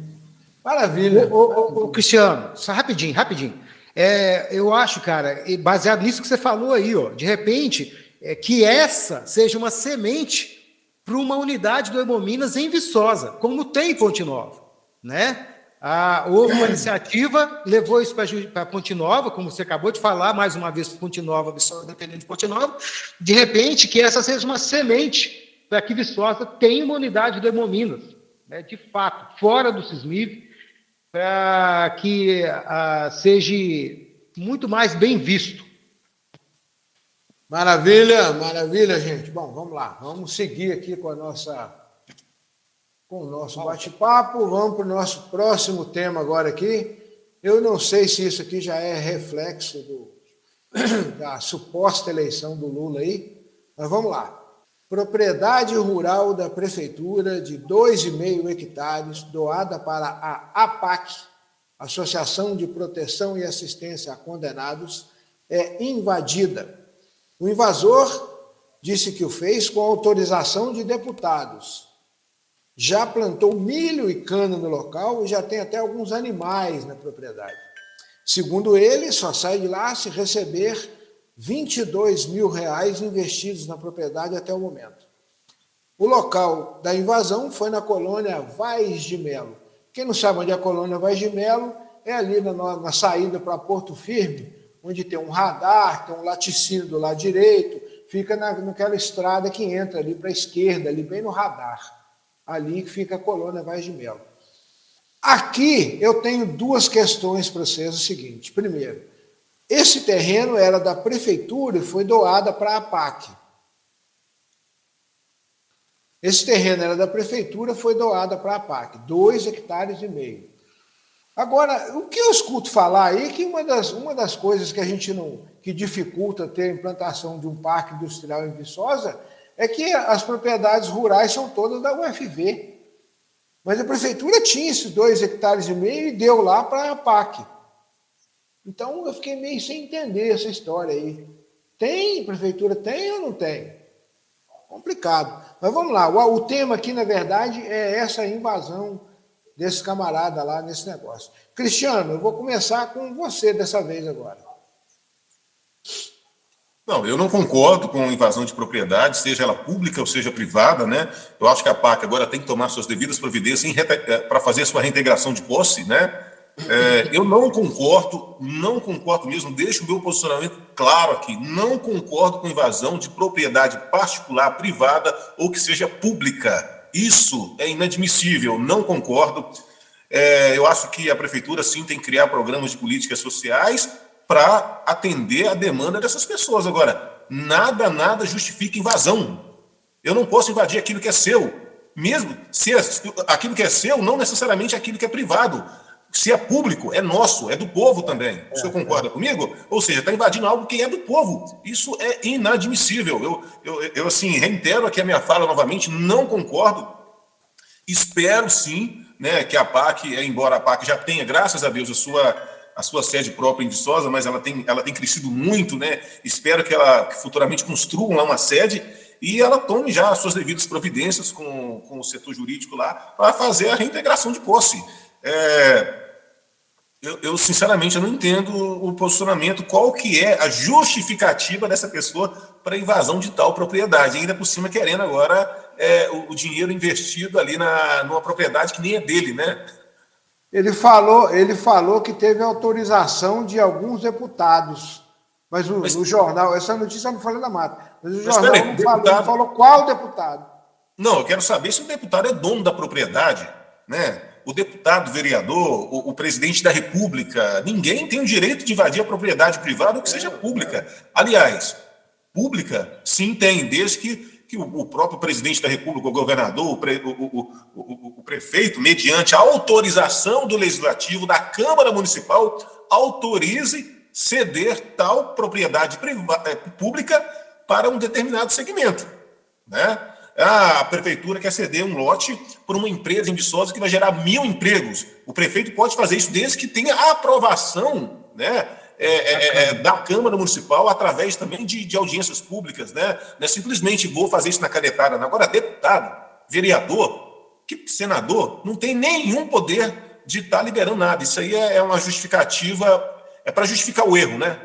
Maravilha. Ô, Cristiano, só rapidinho. Eu acho, cara, baseado nisso que você falou aí, ó, de repente, que essa seja uma semente para uma unidade do Hemominas em Viçosa, como tem em Ponte Nova, né? Houve uma iniciativa, levou isso para Ponte Nova, como você acabou de falar, mais uma vez, Ponte Nova, Viçosa dependendo de Ponte Nova, de repente, que essa seja uma semente para que Viçosa tenha uma unidade do Hemominas, né, de fato, fora do Sismiv, para que seja muito mais bem visto. Maravilha, maravilha, gente. Bom, vamos lá, vamos seguir aqui com o nosso bate-papo. Vamos para o nosso próximo tema agora aqui. Eu não sei se isso aqui já é reflexo da suposta eleição do Lula aí, mas vamos lá. Propriedade rural da prefeitura de 2,5 hectares, doada para a APAC, Associação de Proteção e Assistência a Condenados, é invadida. O invasor disse que o fez com autorização de deputados. Já plantou milho e cana no local e já tem até alguns animais na propriedade. Segundo ele, só sai de lá se receber R$22 mil investidos na propriedade até o momento. O local da invasão foi na colônia Vaz de Melo. Quem não sabe onde é a colônia Vaz de Melo, é ali na saída para Porto Firme, onde tem um radar, tem um laticínio do lado direito, fica naquela estrada que entra ali para a esquerda, ali bem no radar. Ali que fica a colônia Vaz de Melo. Aqui eu tenho duas questões para vocês. O seguinte: primeiro, esse terreno era da prefeitura e foi doada para a APAC. Esse terreno era da prefeitura, foi doada para a APAC, 2,5 hectares. Agora, o que eu escuto falar aí é que uma das coisas que a gente que dificulta ter a implantação de um parque industrial em Viçosa é que as propriedades rurais são todas da UFV. Mas a prefeitura tinha esses 2,5 hectares e deu lá para a APAC. Então eu fiquei meio sem entender essa história aí. Tem? Prefeitura tem ou não tem? Complicado. Mas vamos lá, o tema aqui, na verdade, é essa invasão desse camarada lá nesse negócio. Cristiano, eu vou começar com você dessa vez agora. Não, eu não concordo com invasão de propriedade, seja ela pública ou seja privada, né? Eu acho que a PAC agora tem que tomar suas devidas providências para fazer a sua reintegração de posse, né? Eu não concordo mesmo, deixo o meu posicionamento claro aqui, não concordo com invasão de propriedade particular, privada ou que seja pública. Isso é inadmissível, não concordo. Eu acho que a prefeitura sim tem que criar programas de políticas sociais para atender a demanda dessas pessoas. Agora, nada justifica invasão. Eu não posso invadir aquilo que é seu, mesmo se aquilo que é seu não necessariamente aquilo que é privado. Se é público, é nosso, é do povo também. O senhor concorda comigo? Ou seja, está invadindo algo que é do povo. Isso é inadmissível. Eu assim, reitero aqui a minha fala novamente, não concordo. Espero sim, né, que a PAC, embora a PAC já tenha, graças a Deus, a sua sede própria em Viçosa, mas ela tem crescido muito, né? Espero que futuramente construam lá uma sede e ela tome já as suas devidas providências com o setor jurídico lá para fazer a reintegração de posse. Eu sinceramente não entendo o posicionamento, qual que é a justificativa dessa pessoa para a invasão de tal propriedade, ainda por cima querendo agora o dinheiro investido ali numa propriedade que nem é dele, né? Ele falou que teve autorização de alguns deputados, mas o jornal, essa notícia não falou da mata, mas o jornal não falou qual deputado. Não, eu quero saber se o deputado é dono da propriedade, né? O deputado, o vereador, o presidente da República, ninguém tem o direito de invadir a propriedade privada ou que seja pública. Aliás, pública, sim tem, desde que o próprio presidente da República, o governador, o prefeito, mediante a autorização do Legislativo, da Câmara Municipal, autorize ceder tal propriedade pública para um determinado segmento, né? A prefeitura quer ceder um lote por uma empresa em Viçosa que vai gerar 1.000 empregos. O prefeito pode fazer isso desde que tenha a aprovação, né, da Câmara Municipal, através também de audiências públicas, né? Não é simplesmente vou fazer isso na canetada. Agora, deputado, vereador, senador, não tem nenhum poder de estar liberando nada. Isso aí é uma justificativa, é para justificar o erro, né?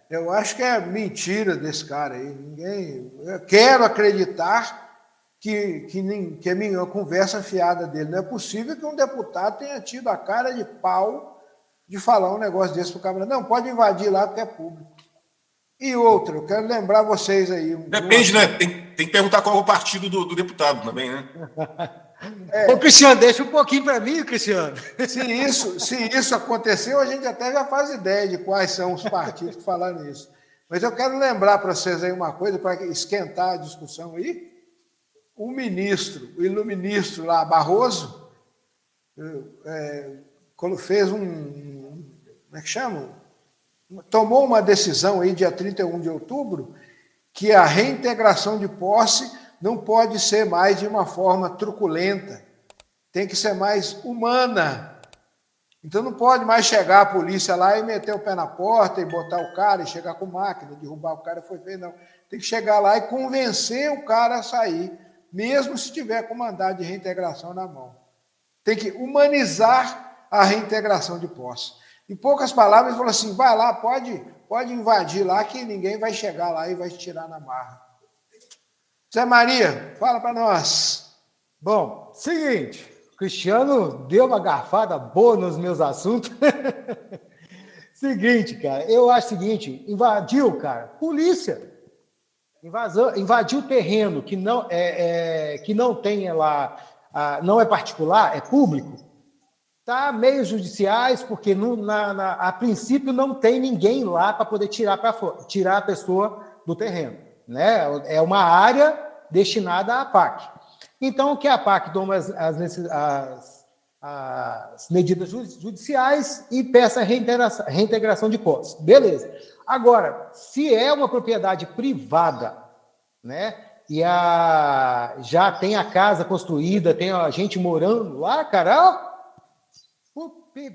Eu acho que é mentira desse cara aí. Eu quero acreditar que é a conversa fiada dele. Não é possível que um deputado tenha tido a cara de pau de falar um negócio desse para o Câmara. Não, pode invadir lá porque é público. E outra, eu quero lembrar vocês aí. Depende, né? Tem que perguntar qual é o partido do deputado também, né? Ô, Cristiano, deixa um pouquinho para mim, Cristiano. Se isso aconteceu, a gente até já faz ideia de quais são os partidos que falaram nisso. Mas eu quero lembrar para vocês aí uma coisa, para esquentar a discussão aí. O iluministro lá, Barroso, fez como é que chama? Tomou uma decisão aí, dia 31 de outubro, que a reintegração de posse não pode ser mais de uma forma truculenta, tem que ser mais humana. Então não pode mais chegar a polícia lá e meter o pé na porta e botar o cara e chegar com máquina, derrubar o cara, foi feio, não. Tem que chegar lá e convencer o cara a sair, mesmo se tiver com mandado de reintegração na mão. Tem que humanizar a reintegração de posse. Em poucas palavras, ele falou assim, vai lá, pode invadir lá, que ninguém vai chegar lá e vai te tirar na marra. Zé Maria, fala para nós. Bom, seguinte, o Cristiano deu uma garfada boa nos meus assuntos. Seguinte, cara, eu acho o seguinte, invadiu, cara, polícia. Invadiu o terreno que não tem lá, não é particular, é público. Tá, meios judiciais, porque a princípio não tem ninguém lá para poder tirar a pessoa do terreno. Né? É uma área destinada à PAC. Então, que a PAC toma as medidas judiciais e peça a reintegração de posse. Beleza. Agora, se é uma propriedade privada, né, e já tem a casa construída, tem a gente morando lá, cara,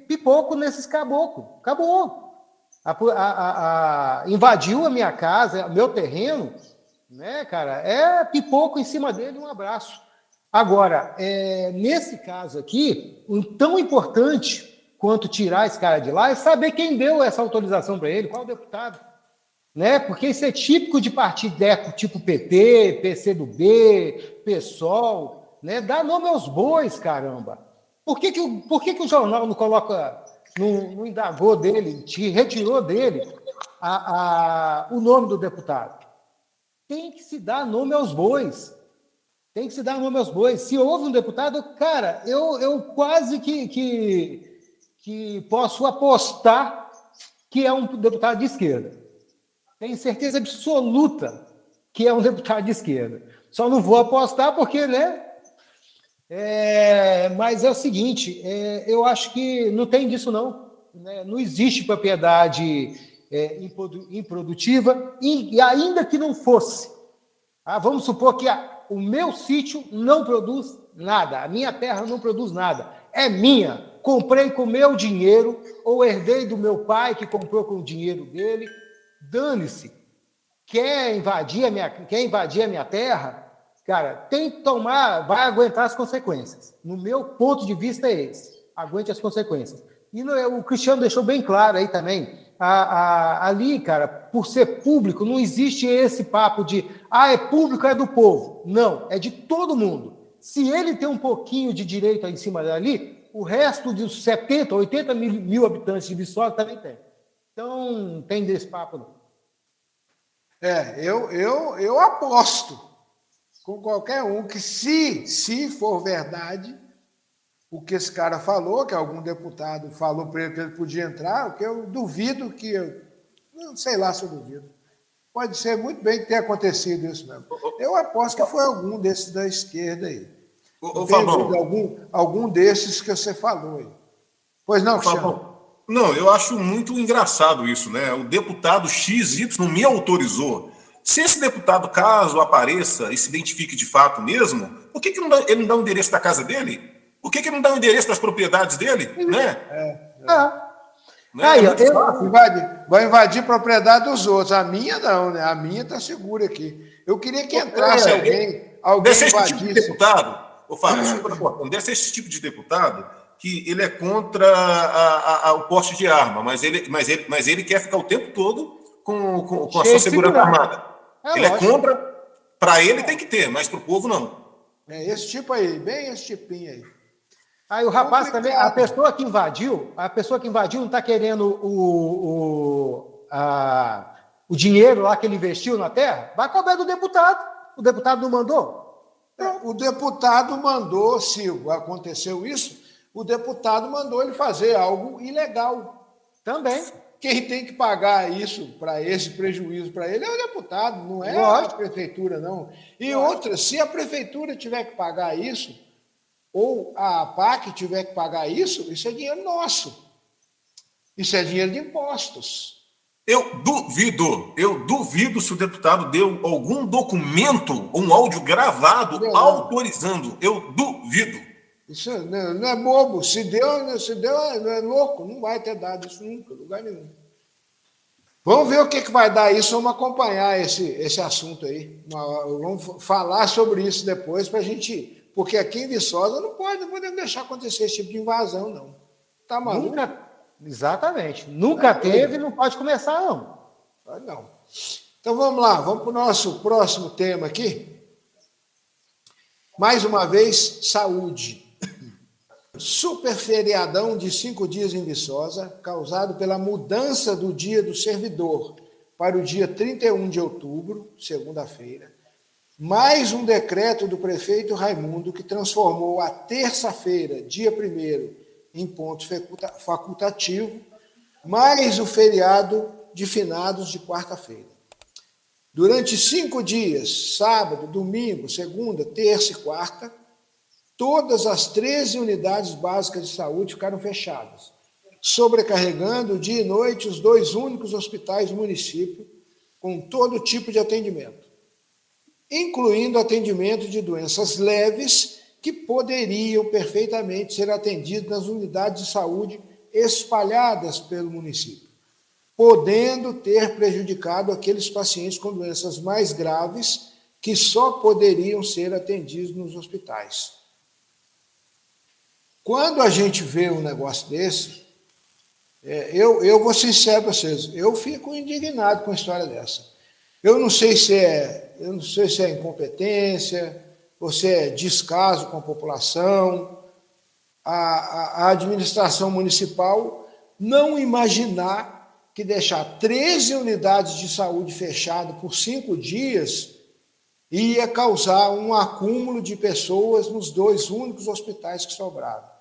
pipoco nesses caboclos. Acabou. Invadiu a minha casa, meu terreno, né, cara? É pipoco em cima dele, um abraço. Agora, nesse caso aqui, tão importante quanto tirar esse cara de lá é saber quem deu essa autorização para ele, qual deputado. Né? Porque isso é típico de partido tipo PT, PCdoB, PSOL, né? Dá nome aos bois, caramba. Por que o jornal não coloca, não indagou dele, retirou dele o nome do deputado? Tem que se dar nome aos bois. Tem que se dar nome aos bois. Se houve um deputado, cara, eu quase que posso apostar que é um deputado de esquerda. Tenho certeza absoluta que é um deputado de esquerda. Só não vou apostar porque, né? Mas é o seguinte, eu acho que não tem disso não, né? Não existe propriedade improdutiva, e ainda que não fosse, vamos supor que o meu sítio não produz nada, a minha terra não produz nada, é minha, comprei com meu dinheiro, ou herdei do meu pai que comprou com o dinheiro dele, dane-se, quer invadir a minha terra, cara, tem que tomar, vai aguentar as consequências. No meu ponto de vista é esse. Aguente as consequências. E o Cristiano deixou bem claro aí também. Ali, cara, por ser público, não existe esse papo de é público, é do povo. Não, é de todo mundo. Se ele tem um pouquinho de direito aí em cima dali, o resto dos 70, 80 mil habitantes de Viçosa também tem. Então, não tem desse papo, não. Eu aposto com qualquer um que, se for verdade, o que esse cara falou, que algum deputado falou para ele que ele podia entrar, o que eu duvido não sei lá se eu duvido. Pode ser muito bem que tenha acontecido isso mesmo. Eu aposto que foi algum desses da esquerda aí. Algum desses que você falou aí. Pois não, Cristiano? Não, eu acho muito engraçado isso, né? O deputado XY me autorizou. Se esse deputado, caso apareça e se identifique de fato mesmo, por que ele não dá o endereço da casa dele? Por que ele não dá o endereço das propriedades dele? Né? Vai invadir propriedade dos outros. A minha não, né? A minha está segura aqui. Eu queria que entrasse alguém desse esse tipo de deputado, Fábio, desse esse tipo de deputado que ele é contra o porte de arma, mas ele quer ficar o tempo todo com a sua segurança armada. Ele é contra, para ele tem que ter, mas para o povo não. É esse tipo aí, bem esse tipinho aí. Aí o rapaz também, a pessoa que invadiu não está querendo o dinheiro lá que ele investiu na terra, vai cobrar do deputado. O deputado não mandou? O deputado mandou, se aconteceu isso, o deputado mandou ele fazer algo ilegal. Também. Quem tem que pagar isso, para esse prejuízo para ele, é o deputado, não é a prefeitura, não. E outra, se a prefeitura tiver que pagar isso, ou a APAC tiver que pagar isso é dinheiro nosso. Isso é dinheiro de impostos. Eu duvido se o deputado deu algum documento, um áudio gravado autorizando. Eu duvido. Isso não é bobo. Se deu, não é louco. Não vai ter dado isso nunca, lugar nenhum. Vamos ver o que vai dar isso. Vamos acompanhar esse assunto aí. Vamos falar sobre isso depois para a gente. Porque aqui em Viçosa não podemos deixar acontecer esse tipo de invasão, não. Tá maluco? Exatamente. Nunca teve e não pode começar, não. Não. Então vamos lá, vamos para o nosso próximo tema aqui. Mais uma vez, saúde. Super feriadão de 5 dias em Viçosa, causado pela mudança do dia do servidor para o dia 31 de outubro, segunda-feira. Mais um decreto do prefeito Raimundo que transformou a terça-feira, dia 1º, em ponto facultativo, mais o feriado de finados de quarta-feira. Durante 5 dias, sábado, domingo, segunda, terça e quarta, todas as 13 unidades básicas de saúde ficaram fechadas, sobrecarregando dia e noite os 2 únicos hospitais do município, com todo tipo de atendimento, incluindo atendimento de doenças leves que poderiam perfeitamente ser atendidos nas unidades de saúde espalhadas pelo município, podendo ter prejudicado aqueles pacientes com doenças mais graves que só poderiam ser atendidos nos hospitais. Quando a gente vê um negócio desse, eu vou ser sincero para vocês, eu fico indignado com a história dessa. Eu não sei se é incompetência, ou se é descaso com a população, a administração municipal não imaginar que deixar 13 unidades de saúde fechadas por 5 dias ia causar um acúmulo de pessoas nos 2 únicos hospitais que sobraram.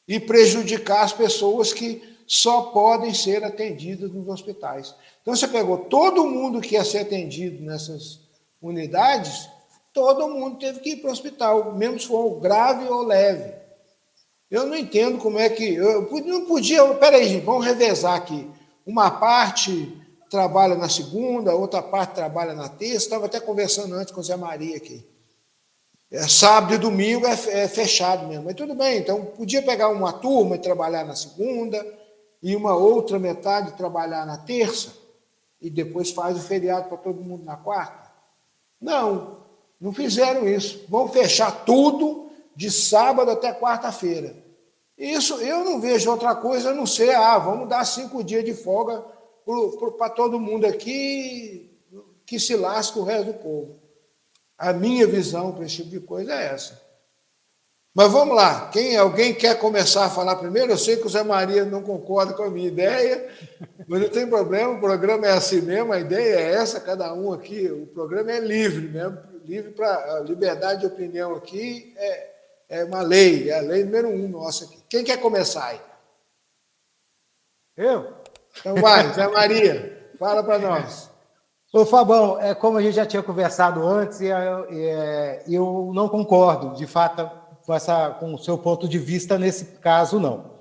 E prejudicar as pessoas que só podem ser atendidas nos hospitais. Então, você pegou todo mundo que ia ser atendido nessas unidades, todo mundo teve que ir para o hospital, mesmo se for grave ou leve. Eu não entendo como é que... Eu não podia... Peraí, gente, vamos revezar aqui. Uma parte trabalha na segunda, outra parte trabalha na terça. Estava até conversando antes com o Zé Maria aqui. Sábado e domingo é fechado mesmo. Mas tudo bem, então podia pegar uma turma e trabalhar na segunda e uma outra metade trabalhar na terça e depois faz o feriado para todo mundo na quarta. Não fizeram isso. Vão fechar tudo de sábado até quarta-feira. Isso eu não vejo outra coisa a não ser, vamos dar 5 dias de folga para todo mundo aqui, que se lasque o resto do povo. A minha visão para esse tipo de coisa é essa. Mas vamos lá. Alguém quer começar a falar primeiro? Eu sei que o Zé Maria não concorda com a minha ideia, mas não tem problema, o programa é assim mesmo, a ideia é essa, cada um aqui, o programa é livre mesmo, livre para a liberdade de opinião aqui, é uma lei, é a lei número 1 nossa aqui. Quem quer começar aí? Eu? Então vai, Zé Maria, fala para nós. Ô, Fabão, como a gente já tinha conversado antes, eu não concordo, de fato, com o seu ponto de vista nesse caso, não.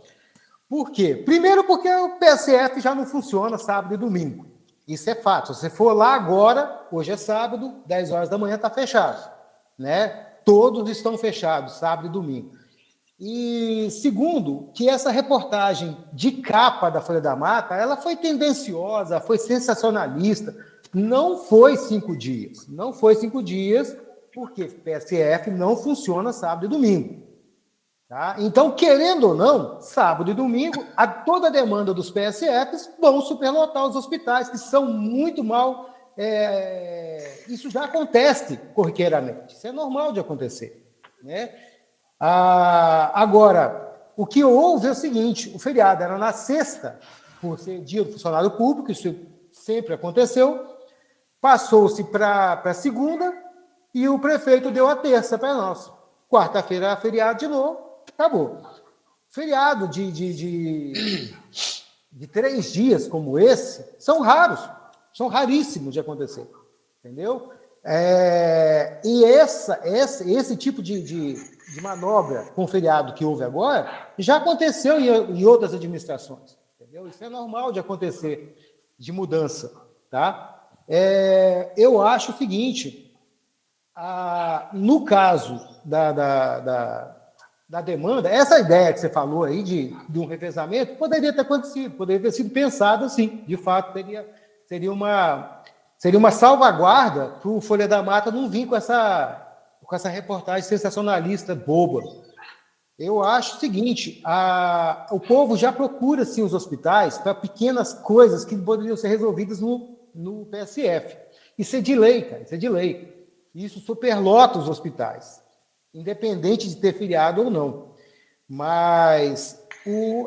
Por quê? Primeiro porque o PSF já não funciona sábado e domingo. Isso é fato. Se você for lá agora, hoje é sábado, 10 horas da manhã está fechado. Né? Todos estão fechados, sábado e domingo. E segundo, que essa reportagem de capa da Folha da Mata, ela foi tendenciosa, foi sensacionalista. Não foi 5 dias. Não foi 5 dias, porque o PSF não funciona sábado e domingo. Tá? Então, querendo ou não, sábado e domingo, toda a demanda dos PSFs vão superlotar os hospitais, que são muito mal isso já acontece corriqueiramente, isso é normal de acontecer, né? Agora, o que houve é o seguinte, o feriado era na sexta, por ser dia do funcionário público, isso sempre aconteceu, passou-se para segunda e o prefeito deu a terça para nós. Quarta-feira era feriado de novo, acabou. Feriado de 3 dias como esse são raros, são raríssimos de acontecer, entendeu? E esse tipo de manobra com feriado que houve agora já aconteceu em outras administrações, entendeu? Isso é normal de acontecer, de mudança, tá? Eu acho o seguinte, no caso da demanda, essa ideia que você falou aí de um revezamento poderia ter acontecido, poderia ter sido pensado assim, de fato, seria uma salvaguarda para o Folha da Mata não vir com essa reportagem sensacionalista boba. Eu acho o seguinte, o povo já procura, sim, os hospitais para pequenas coisas que poderiam ser resolvidas no PSF. Isso é de lei, cara, isso é de lei. Isso superlota os hospitais, independente de ter feriado ou não. Mas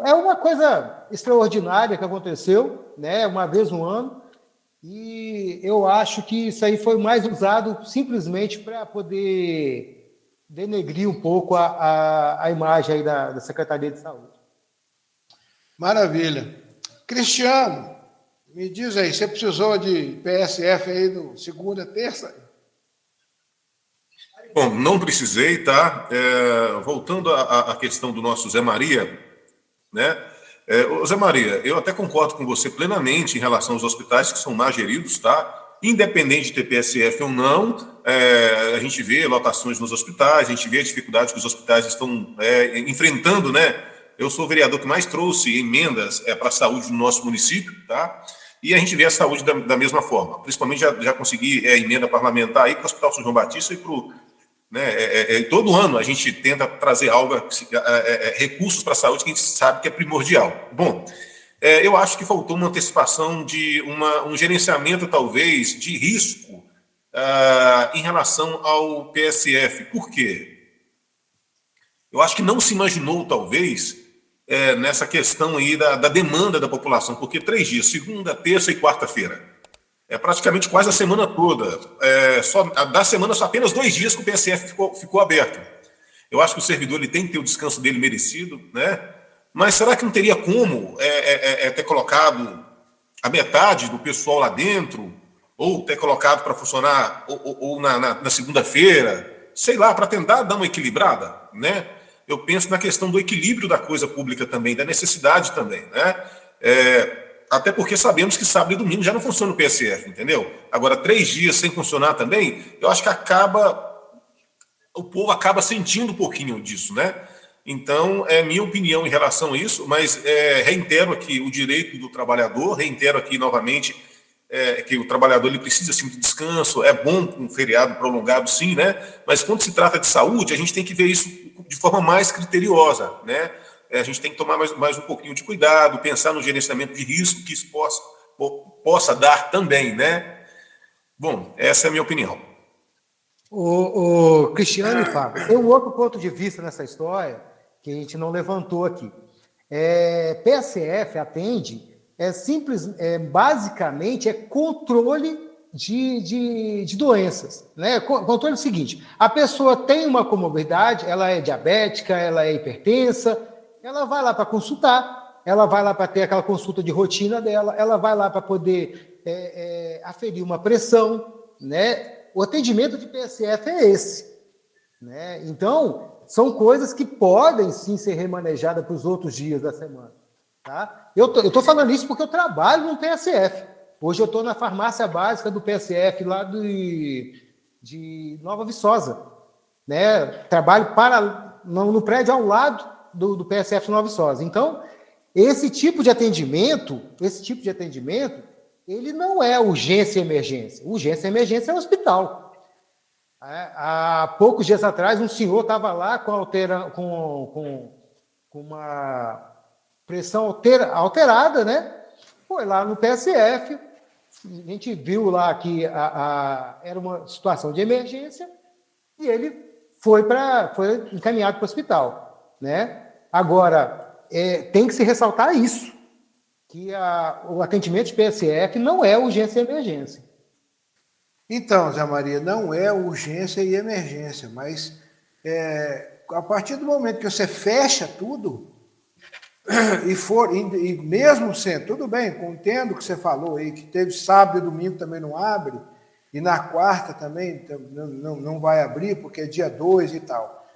é uma coisa extraordinária que aconteceu, né, uma vez no ano, e eu acho que isso aí foi mais usado simplesmente para poder denegrir um pouco a imagem aí da Secretaria de Saúde. Maravilha. Cristiano, me diz aí, você precisou de PSF aí no segunda, terça? Bom, não precisei, tá? Voltando à questão do nosso Zé Maria, né? Zé Maria, eu até concordo com você plenamente em relação aos hospitais que são mal geridos, tá? Independente de ter PSF ou não, a gente vê lotações nos hospitais, a gente vê a dificuldade que os hospitais estão enfrentando, né? Eu sou o vereador que mais trouxe emendas para a saúde no nosso município, tá? E a gente vê a saúde da mesma forma. Principalmente já consegui emenda parlamentar aí para o Hospital São João Batista e para o... Né, todo ano a gente tenta trazer recursos para a saúde que a gente sabe que é primordial. Bom, eu acho que faltou uma antecipação de um gerenciamento, talvez, de risco em relação ao PSF. Por quê? Eu acho que não se imaginou, talvez, nessa questão aí da demanda da população, porque 3 dias, segunda, terça e quarta-feira, praticamente quase a semana toda. Da semana, só apenas 2 dias que o PSF ficou aberto. Eu acho que o servidor ele tem que ter o descanso dele merecido, né? Mas será que não teria como ter colocado a metade do pessoal lá dentro, ou ter colocado para funcionar ou na segunda-feira, sei lá, para tentar dar uma equilibrada, né? Eu penso na questão do equilíbrio da coisa pública também, da necessidade também, né? Até porque sabemos que sábado e domingo já não funciona o PSF, entendeu? Agora, 3 dias sem funcionar também, eu acho que o povo acaba sentindo um pouquinho disso, né? Então, é minha opinião em relação a isso, mas reitero aqui o direito do trabalhador, reitero aqui novamente que o trabalhador ele precisa sim de descanso, é bom um feriado prolongado sim, né? Mas quando se trata de saúde, a gente tem que ver isso de forma mais criteriosa, né? A gente tem que tomar mais um pouquinho de cuidado, pensar no gerenciamento de risco que isso possa dar também, né? Bom, essa é a minha opinião. O Cristiano e Fábio, tem um outro ponto de vista nessa história que a gente não levantou aqui. PSF atende, basicamente, controle de doenças, né? Controle é o seguinte, a pessoa tem uma comorbidade, ela é diabética, ela é hipertensa, ela vai lá para consultar, ela vai lá para ter aquela consulta de rotina dela, ela vai lá para poder aferir uma pressão, né? O atendimento de PSF é esse, né? Então, são coisas que podem sim ser remanejadas para os outros dias da semana, tá? Eu tô falando isso porque eu trabalho no PSF. Hoje eu estou na farmácia básica do PSF lá de Nova Viçosa, né? Trabalho no prédio ao lado do PSF de Nova Viçosa. Então, esse tipo de atendimento, ele não é urgência e emergência. Urgência e emergência é o hospital. Há poucos dias atrás, um senhor estava lá com uma pressão alterada, né? Foi lá no PSF, a gente viu lá que era uma situação de emergência e ele foi encaminhado para o hospital, né? Agora, tem que se ressaltar isso, que o atendimento de PSF não é urgência e emergência. Então, Zé Maria, não é urgência e emergência, mas a partir do momento que você fecha tudo, e mesmo sendo, tudo bem, entendo o que você falou aí, que teve sábado e domingo também não abre, e na quarta também não vai abrir, porque é dia 2 e tal.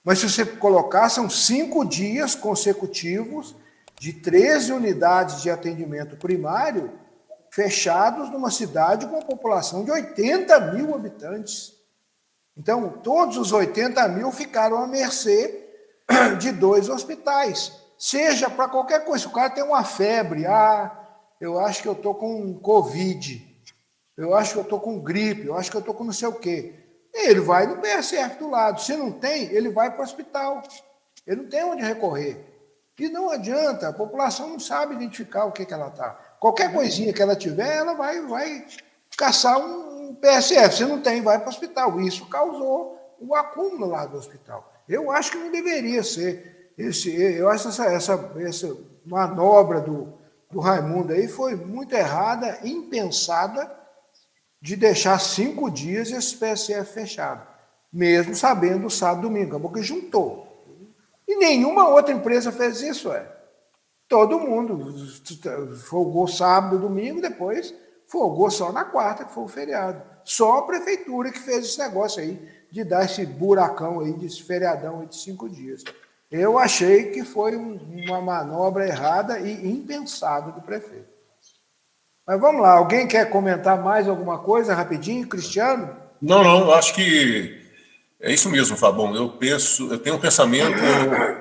Mas se você colocar, são 5 dias consecutivos de 13 unidades de atendimento primário fechados numa cidade com uma população de 80 mil habitantes. Então, todos os 80 mil ficaram à mercê de 2 hospitais. Seja para qualquer coisa, se o cara tem uma febre, eu acho que eu estou com Covid, eu acho que eu estou com gripe, eu acho que eu estou com não sei o quê. Ele vai no PSF do lado. Se não tem, ele vai para o hospital. Ele não tem onde recorrer. E não adianta, a população não sabe identificar o que ela está. Qualquer coisinha que ela tiver, ela vai caçar um PSF. Se não tem, vai para o hospital. Isso causou o acúmulo lá do hospital. Eu acho que não deveria ser. Eu acho que essa manobra do Raimundo aí foi muito errada, impensada, de deixar 5 dias esse PSF fechado, mesmo sabendo o sábado e domingo. Acabou que juntou. E nenhuma outra empresa fez isso, Todo mundo folgou sábado e domingo, depois folgou só na quarta, que foi o feriado. Só a prefeitura que fez esse negócio aí, de dar esse buracão aí, desse feriadão aí de 5 dias. Eu achei que foi uma manobra errada e impensada do prefeito. Mas vamos lá, alguém quer comentar mais alguma coisa rapidinho, Cristiano? Não, acho que é isso mesmo, Fabão. Eu tenho um pensamento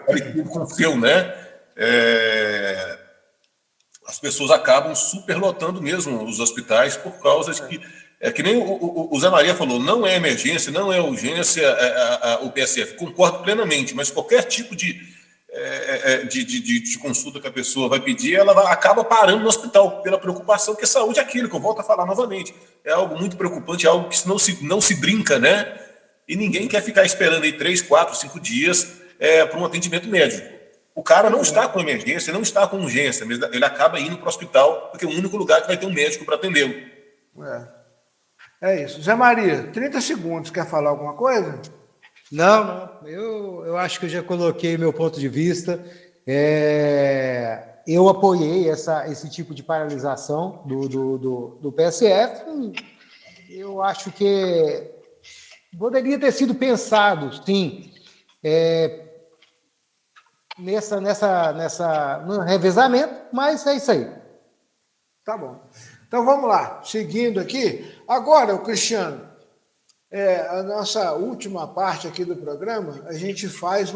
parecido com o seu, né? As pessoas acabam superlotando mesmo os hospitais por causa de que nem o Zé Maria falou, não é emergência, não é urgência o PSF. Concordo plenamente, mas qualquer tipo de consulta que a pessoa vai pedir, ela acaba parando no hospital pela preocupação, porque saúde é aquilo que eu volto a falar novamente. É algo muito preocupante, é algo que não se brinca, né? E ninguém quer ficar esperando aí 3, 4, 5 dias para um atendimento médico. O cara não está com emergência, não está com urgência, mas ele acaba indo para o hospital, porque é o único lugar que vai ter um médico para atendê-lo. É isso. Zé Maria, 30 segundos, quer falar alguma coisa? Não. Eu acho que eu já coloquei meu ponto de vista. Eu apoiei esse tipo de paralisação do PSF. Eu acho que poderia ter sido pensado, sim, no revezamento, mas é isso aí. Tá bom. Então vamos lá, seguindo aqui. Agora, Cristiano, a nossa última parte aqui do programa, a gente faz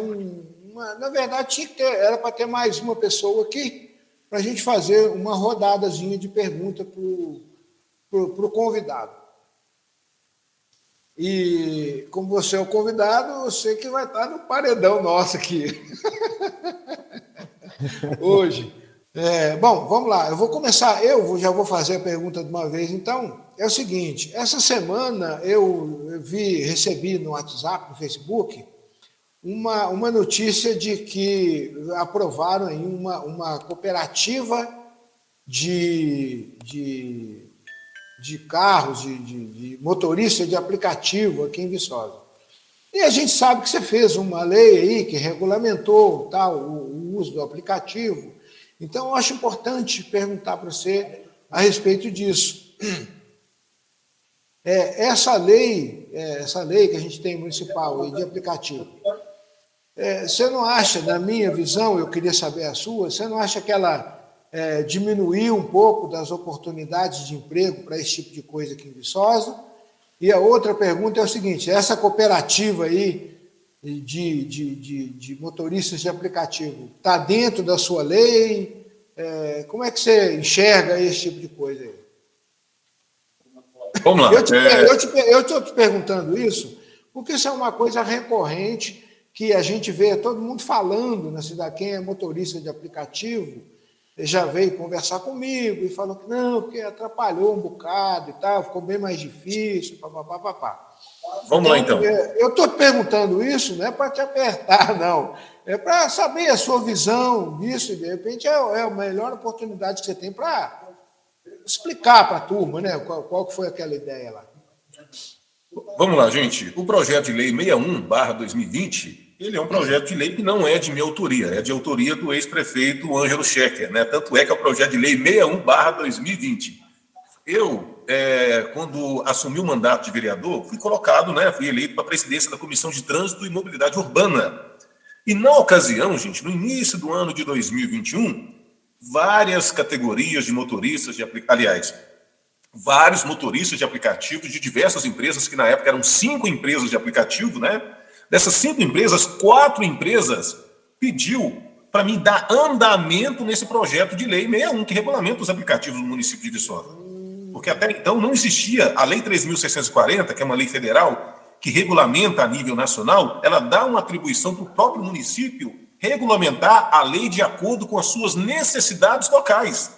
na verdade, era para ter mais uma pessoa aqui, para a gente fazer uma rodadazinha de pergunta para o convidado. E como você é o convidado, você que vai estar no paredão nosso aqui. Hoje. Bom, vamos lá. Eu vou começar. Já vou fazer a pergunta de uma vez. Então, é o seguinte. Essa semana eu recebi no WhatsApp, no Facebook, uma notícia de que aprovaram aí uma cooperativa de carros, de motorista de aplicativo aqui em Viçosa. E a gente sabe que você fez uma lei aí que regulamentou o uso do aplicativo. Então, eu acho importante perguntar para você a respeito disso. Essa lei que a gente tem municipal aí de aplicativo, você não acha, na minha visão, eu queria saber a sua, você não acha que ela diminuiu um pouco das oportunidades de emprego para esse tipo de coisa aqui em Viçosa? E a outra pergunta é o seguinte, essa cooperativa aí de motoristas de aplicativo está dentro da sua lei? Como é que você enxerga esse tipo de coisa aí? Vamos lá. Eu estou te perguntando isso porque isso é uma coisa recorrente que a gente vê todo mundo falando na cidade, quem é motorista de aplicativo, ele já veio conversar comigo e falou que não, porque atrapalhou um bocado e tal, ficou bem mais difícil, papapá. Vamos lá, então. Eu estou perguntando isso não é para te apertar, não. É para saber a sua visão disso, e de repente é a melhor oportunidade que você tem para explicar para a turma, né, qual que foi aquela ideia lá. Vamos lá, gente. O projeto de lei 61/2020, ele é um projeto de lei que não é de minha autoria, é de autoria do ex-prefeito Ângelo Schecker, né? Tanto é que é o projeto de lei 61/2020. Eu, quando assumi o mandato de vereador, fui colocado, né, fui eleito para a presidência da Comissão de Trânsito e Mobilidade Urbana. E na ocasião, gente, no início do ano de 2021, várias categorias de motoristas vários motoristas de aplicativos de diversas empresas, que na época eram 5 empresas de aplicativo, né? Dessas 5 empresas, 4 empresas pediu para mim dar andamento nesse projeto de lei 61, que regulamenta os aplicativos do município de Viçosa. Porque até então não existia a Lei 3.640, que é uma lei federal, que regulamenta a nível nacional, ela dá uma atribuição para o próprio município regulamentar a lei de acordo com as suas necessidades locais.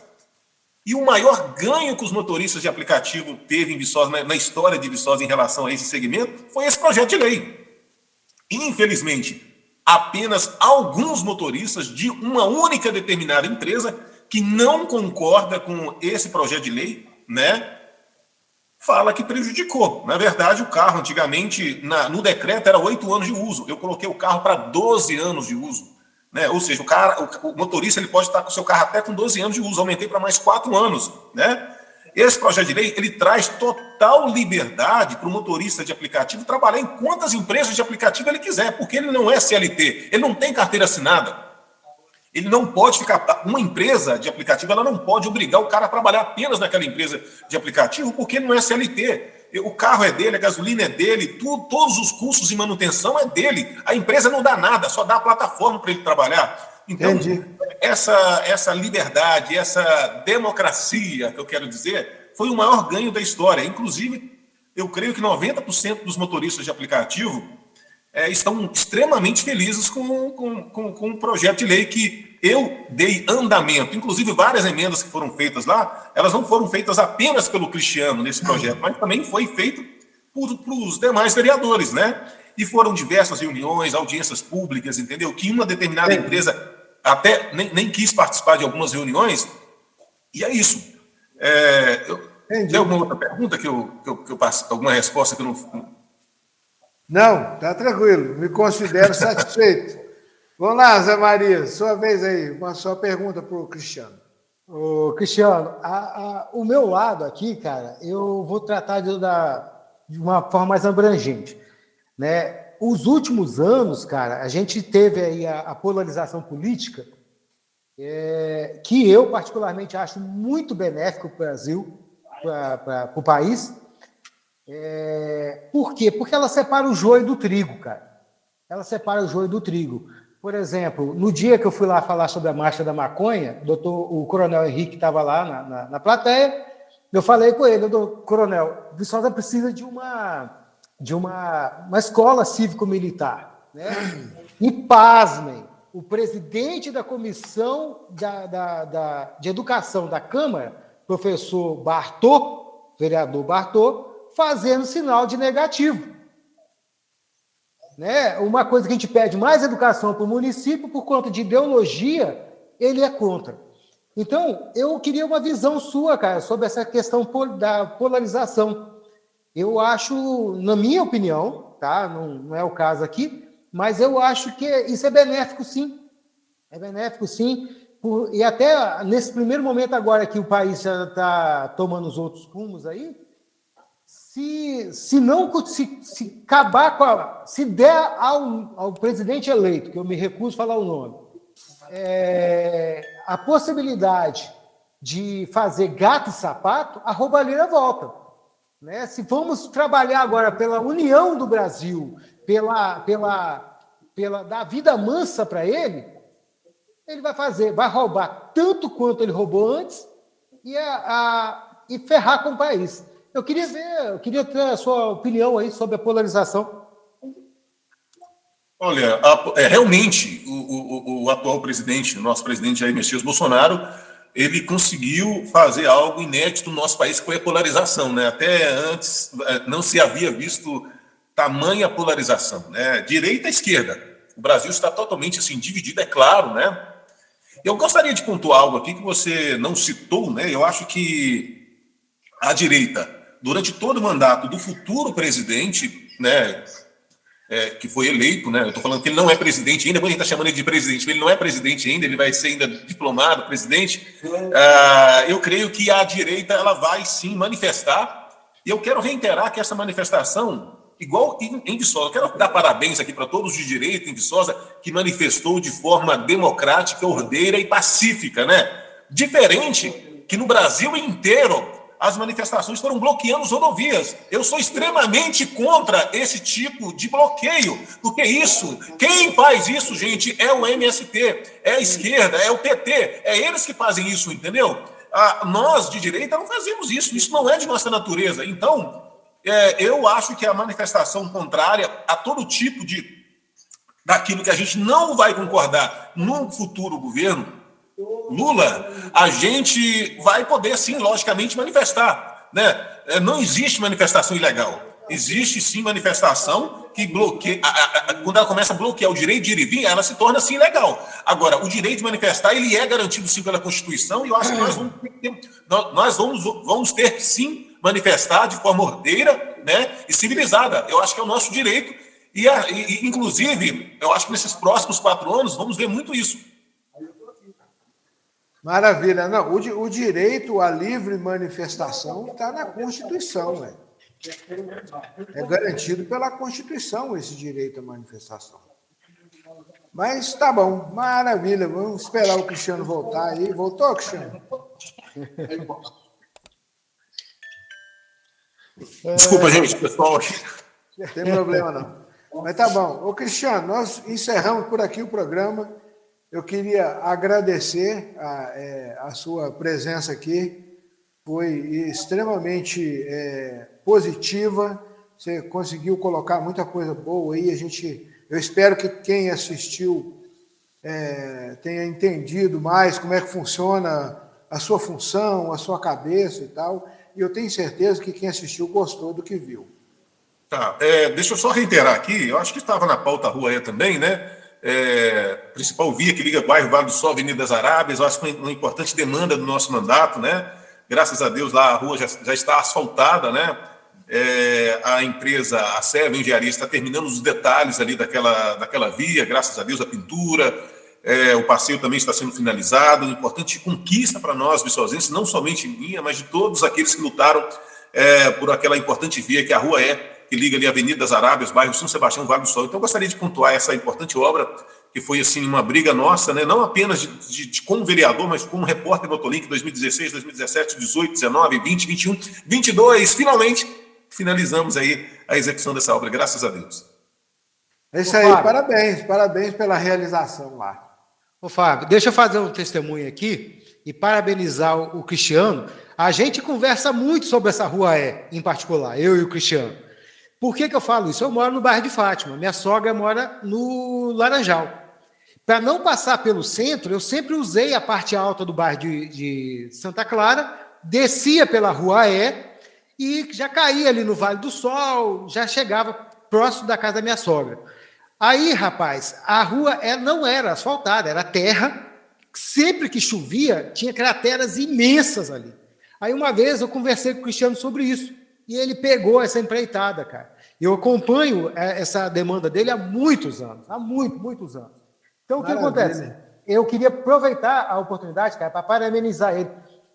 E o maior ganho que os motoristas de aplicativo teve em Viçosa, na história de Viçosa em relação a esse segmento, foi esse projeto de lei. Infelizmente, apenas alguns motoristas de uma única determinada empresa que não concorda com esse projeto de lei, né, fala que prejudicou. Na verdade, o carro antigamente, no decreto, era 8 anos de uso. Eu coloquei o carro para 12 anos de uso. Né? Ou seja, o motorista ele pode estar com o seu carro até com 12 anos de uso, aumentei para mais 4 anos. Né? Esse projeto de lei ele traz total liberdade para o motorista de aplicativo trabalhar em quantas empresas de aplicativo ele quiser, porque ele não é CLT, ele não tem carteira assinada. Ele não pode ficar... Uma empresa de aplicativo ela não pode obrigar o cara a trabalhar apenas naquela empresa de aplicativo, porque ele não é CLT. O carro é dele, a gasolina é dele, todos os custos de manutenção é dele. A empresa não dá nada, só dá a plataforma para ele trabalhar. Então, essa liberdade, essa democracia, que eu quero dizer, foi o maior ganho da história. Inclusive, eu creio que 90% dos motoristas de aplicativo estão extremamente felizes com o projeto de lei que eu dei andamento. Inclusive, várias emendas que foram feitas lá, elas não foram feitas apenas pelo Cristiano nesse projeto, mas também foi feito por os demais vereadores, né? E foram diversas reuniões, audiências públicas, entendeu? Que uma determinada empresa até nem quis participar de algumas reuniões, e é isso. Tem alguma outra pergunta que eu passe, alguma resposta que eu não... Não, tá tranquilo, me considero satisfeito. Vamos lá, Zé Maria, sua vez aí, uma sua pergunta para o Cristiano. Ô, Cristiano, o meu lado aqui, cara, eu vou tratar de uma forma mais abrangente. Né? Os últimos anos, cara, a gente teve aí a polarização política, que eu particularmente acho muito benéfico para o Brasil, para o país. Por quê? Porque ela separa o joio do trigo, cara. Ela separa o joio do trigo. Por exemplo, no dia que eu fui lá falar sobre a marcha da maconha, o coronel Henrique estava lá na plateia, eu falei com ele, coronel, Viçosa precisa de uma escola cívico-militar. Né? E pasmem, o presidente da comissão de educação da Câmara, professor Bartô, vereador Bartô, fazendo sinal de negativo. Né? Uma coisa que a gente pede mais educação para o município, por conta de ideologia, ele é contra. Então, eu queria uma visão sua, cara, sobre essa questão da polarização. Eu acho, na minha opinião, tá? Não é o caso aqui, mas eu acho que isso é benéfico, sim. É benéfico, sim. E até nesse primeiro momento agora que o país já está tomando os outros rumos aí, se der ao presidente eleito, que eu me recuso a falar o nome, a possibilidade de fazer gato e sapato, a roubalheira volta. Né? Se vamos trabalhar agora pela união do Brasil, dar vida mansa para ele vai roubar tanto quanto ele roubou antes e ferrar com o país. Eu queria ter a sua opinião aí sobre a polarização. Olha, realmente, o atual presidente, o nosso presidente Jair Messias Bolsonaro, ele conseguiu fazer algo inédito no nosso país, que foi a polarização, né? Até antes não se havia visto tamanha polarização, né? Direita e esquerda. O Brasil está totalmente assim dividido, é claro, né? Eu gostaria de pontuar algo aqui que você não citou, né? Eu acho que a direita, durante todo o mandato do futuro presidente, né, que foi eleito, né? Eu estou falando que ele não é presidente ainda, a gente está chamando ele de presidente, ele não é presidente ainda, ele vai ser ainda diplomado, presidente. Eu creio que a direita ela vai sim manifestar, e eu quero reiterar que essa manifestação, igual em Viçosa, eu quero dar parabéns aqui para todos de direita em Viçosa, que manifestou de forma democrática, ordeira e pacífica, né? Diferente que no Brasil inteiro as manifestações foram bloqueando as rodovias. Eu sou extremamente contra esse tipo de bloqueio, porque quem faz isso, gente, é o MST, é a esquerda, é o PT, é eles que fazem isso, entendeu? Nós, de direita, não fazemos isso não é de nossa natureza. Então, eu acho que a manifestação contrária a todo tipo daquilo que a gente não vai concordar no futuro governo Lula, a gente vai poder, sim, logicamente, manifestar, né? Não existe manifestação ilegal. Existe, sim, manifestação que bloqueia... Quando ela começa a bloquear o direito de ir e vir, ela se torna, sim, legal. Agora, o direito de manifestar, ele é garantido, sim, pela Constituição, e eu acho que nós vamos ter que, sim, manifestar de forma ordeira, né, e civilizada. Eu acho que é o nosso direito, inclusive, eu acho que nesses próximos 4 anos vamos ver muito isso. Maravilha. Não, o direito à livre manifestação está na Constituição, né? É garantido pela Constituição esse direito à manifestação. Mas tá bom, maravilha. Vamos esperar o Cristiano voltar aí. Voltou, Cristiano? Desculpa, gente, pessoal. Não tem problema, não. Mas tá bom. Ô, Cristiano, nós encerramos por aqui o programa. Eu queria agradecer a sua presença aqui, foi extremamente positiva, você conseguiu colocar muita coisa boa aí, eu espero que quem assistiu tenha entendido mais como é que funciona a sua função, a sua cabeça e tal, e eu tenho certeza que quem assistiu gostou do que viu. Tá, deixa eu só reiterar aqui, eu acho que estava na pauta Rua também, né? Principal via que liga bairro Vale do Sol, Avenida das Arábias, eu acho que foi uma importante demanda do nosso mandato, né? Graças a Deus lá a rua já está asfaltada, né? A empresa, a Serva Engenharia, está terminando os detalhes ali daquela via, graças a Deus, a pintura, o passeio também está sendo finalizado, uma importante conquista para nós, viçosenses, não somente minha, mas de todos aqueles que lutaram por aquela importante via que a rua que liga ali a Avenida das Arábias, bairro São Sebastião, Vale do Sol. Então, eu gostaria de pontuar essa importante obra, que foi, assim, uma briga nossa, né? Não apenas de como vereador, mas como repórter do Autolink 2016, 2017, 18, 19, 20, 21, 22. Finalmente, finalizamos aí a execução dessa obra, graças a Deus. É isso aí, parabéns pela realização lá. Ô, Fábio, deixa eu fazer um testemunho aqui e parabenizar o Cristiano. A gente conversa muito sobre essa rua em particular, eu e o Cristiano. Por que eu falo isso? Eu moro no bairro de Fátima, minha sogra mora no Laranjal. Para não passar pelo centro, eu sempre usei a parte alta do bairro de Santa Clara, descia pela Rua e já caía ali no Vale do Sol, já chegava próximo da casa da minha sogra. Aí, rapaz, a rua não era asfaltada, era terra. Sempre que chovia, tinha crateras imensas ali. Aí, uma vez, eu conversei com o Cristiano sobre isso, e ele pegou essa empreitada, cara. Eu acompanho essa demanda dele há muitos anos, muitos anos. Então, o que acontece? Eu queria aproveitar a oportunidade, cara, para parabenizar ele.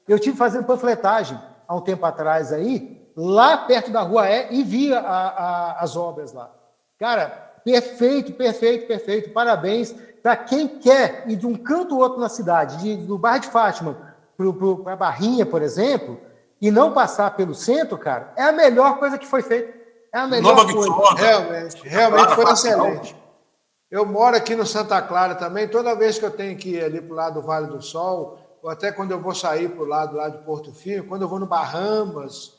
Eu tive fazendo panfletagem há um tempo atrás aí, lá perto da Rua e via as obras lá. Cara, perfeito. Parabéns para quem quer ir de um canto ou outro na cidade, do bairro de Fátima para a Barrinha, por exemplo, e não passar pelo centro, cara, é a melhor coisa que foi feita. É a melhor coisa. Realmente foi excelente. Eu moro aqui no Santa Clara também, toda vez que eu tenho que ir ali para o lado do Vale do Sol, ou até quando eu vou sair para o lado lá de Porto Firme, quando eu vou no Bahamas,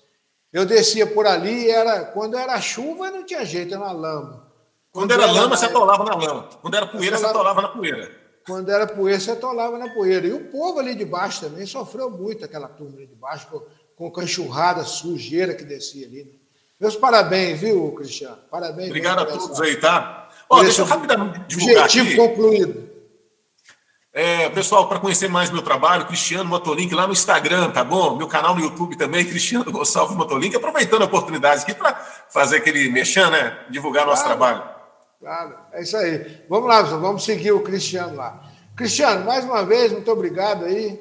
eu descia por ali, quando era chuva não tinha jeito, era uma lama. Quando era lama, você atolava na lama. Quando era poeira, você atolava na poeira. Quando era poeira, você atolava na poeira. E o povo ali de baixo também sofreu muito, aquela turma ali de baixo, com a enxurrada, sujeira que descia ali. Né? Meus parabéns, viu, Cristiano? Parabéns. Obrigado a todos aí, tá? Ó, deixa eu rapidamente divulgar objetivo aqui. Concluído. Pessoal, para conhecer mais meu trabalho, Cristiano Motolink lá no Instagram, tá bom? Meu canal no YouTube também, Cristiano Gonçalves Motolink, aproveitando a oportunidade aqui para fazer aquele mexão, né? Divulgar nosso trabalho. Claro, é isso aí. Vamos lá, pessoal, vamos seguir o Cristiano lá. Cristiano, mais uma vez, muito obrigado aí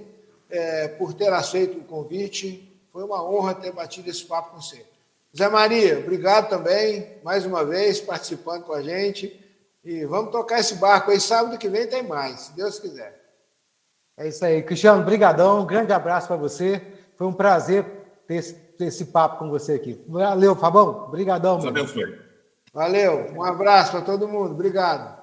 por ter aceito o convite. Foi uma honra ter batido esse papo com você. Zé Maria, obrigado também, mais uma vez, participando com a gente. E vamos tocar esse barco aí, sábado que vem tem mais, se Deus quiser. É isso aí. Cristiano, brigadão, um grande abraço para você. Foi um prazer ter esse papo com você aqui. Valeu, Fabão. Obrigadão. Deus abençoe. Valeu, um abraço para todo mundo, obrigado.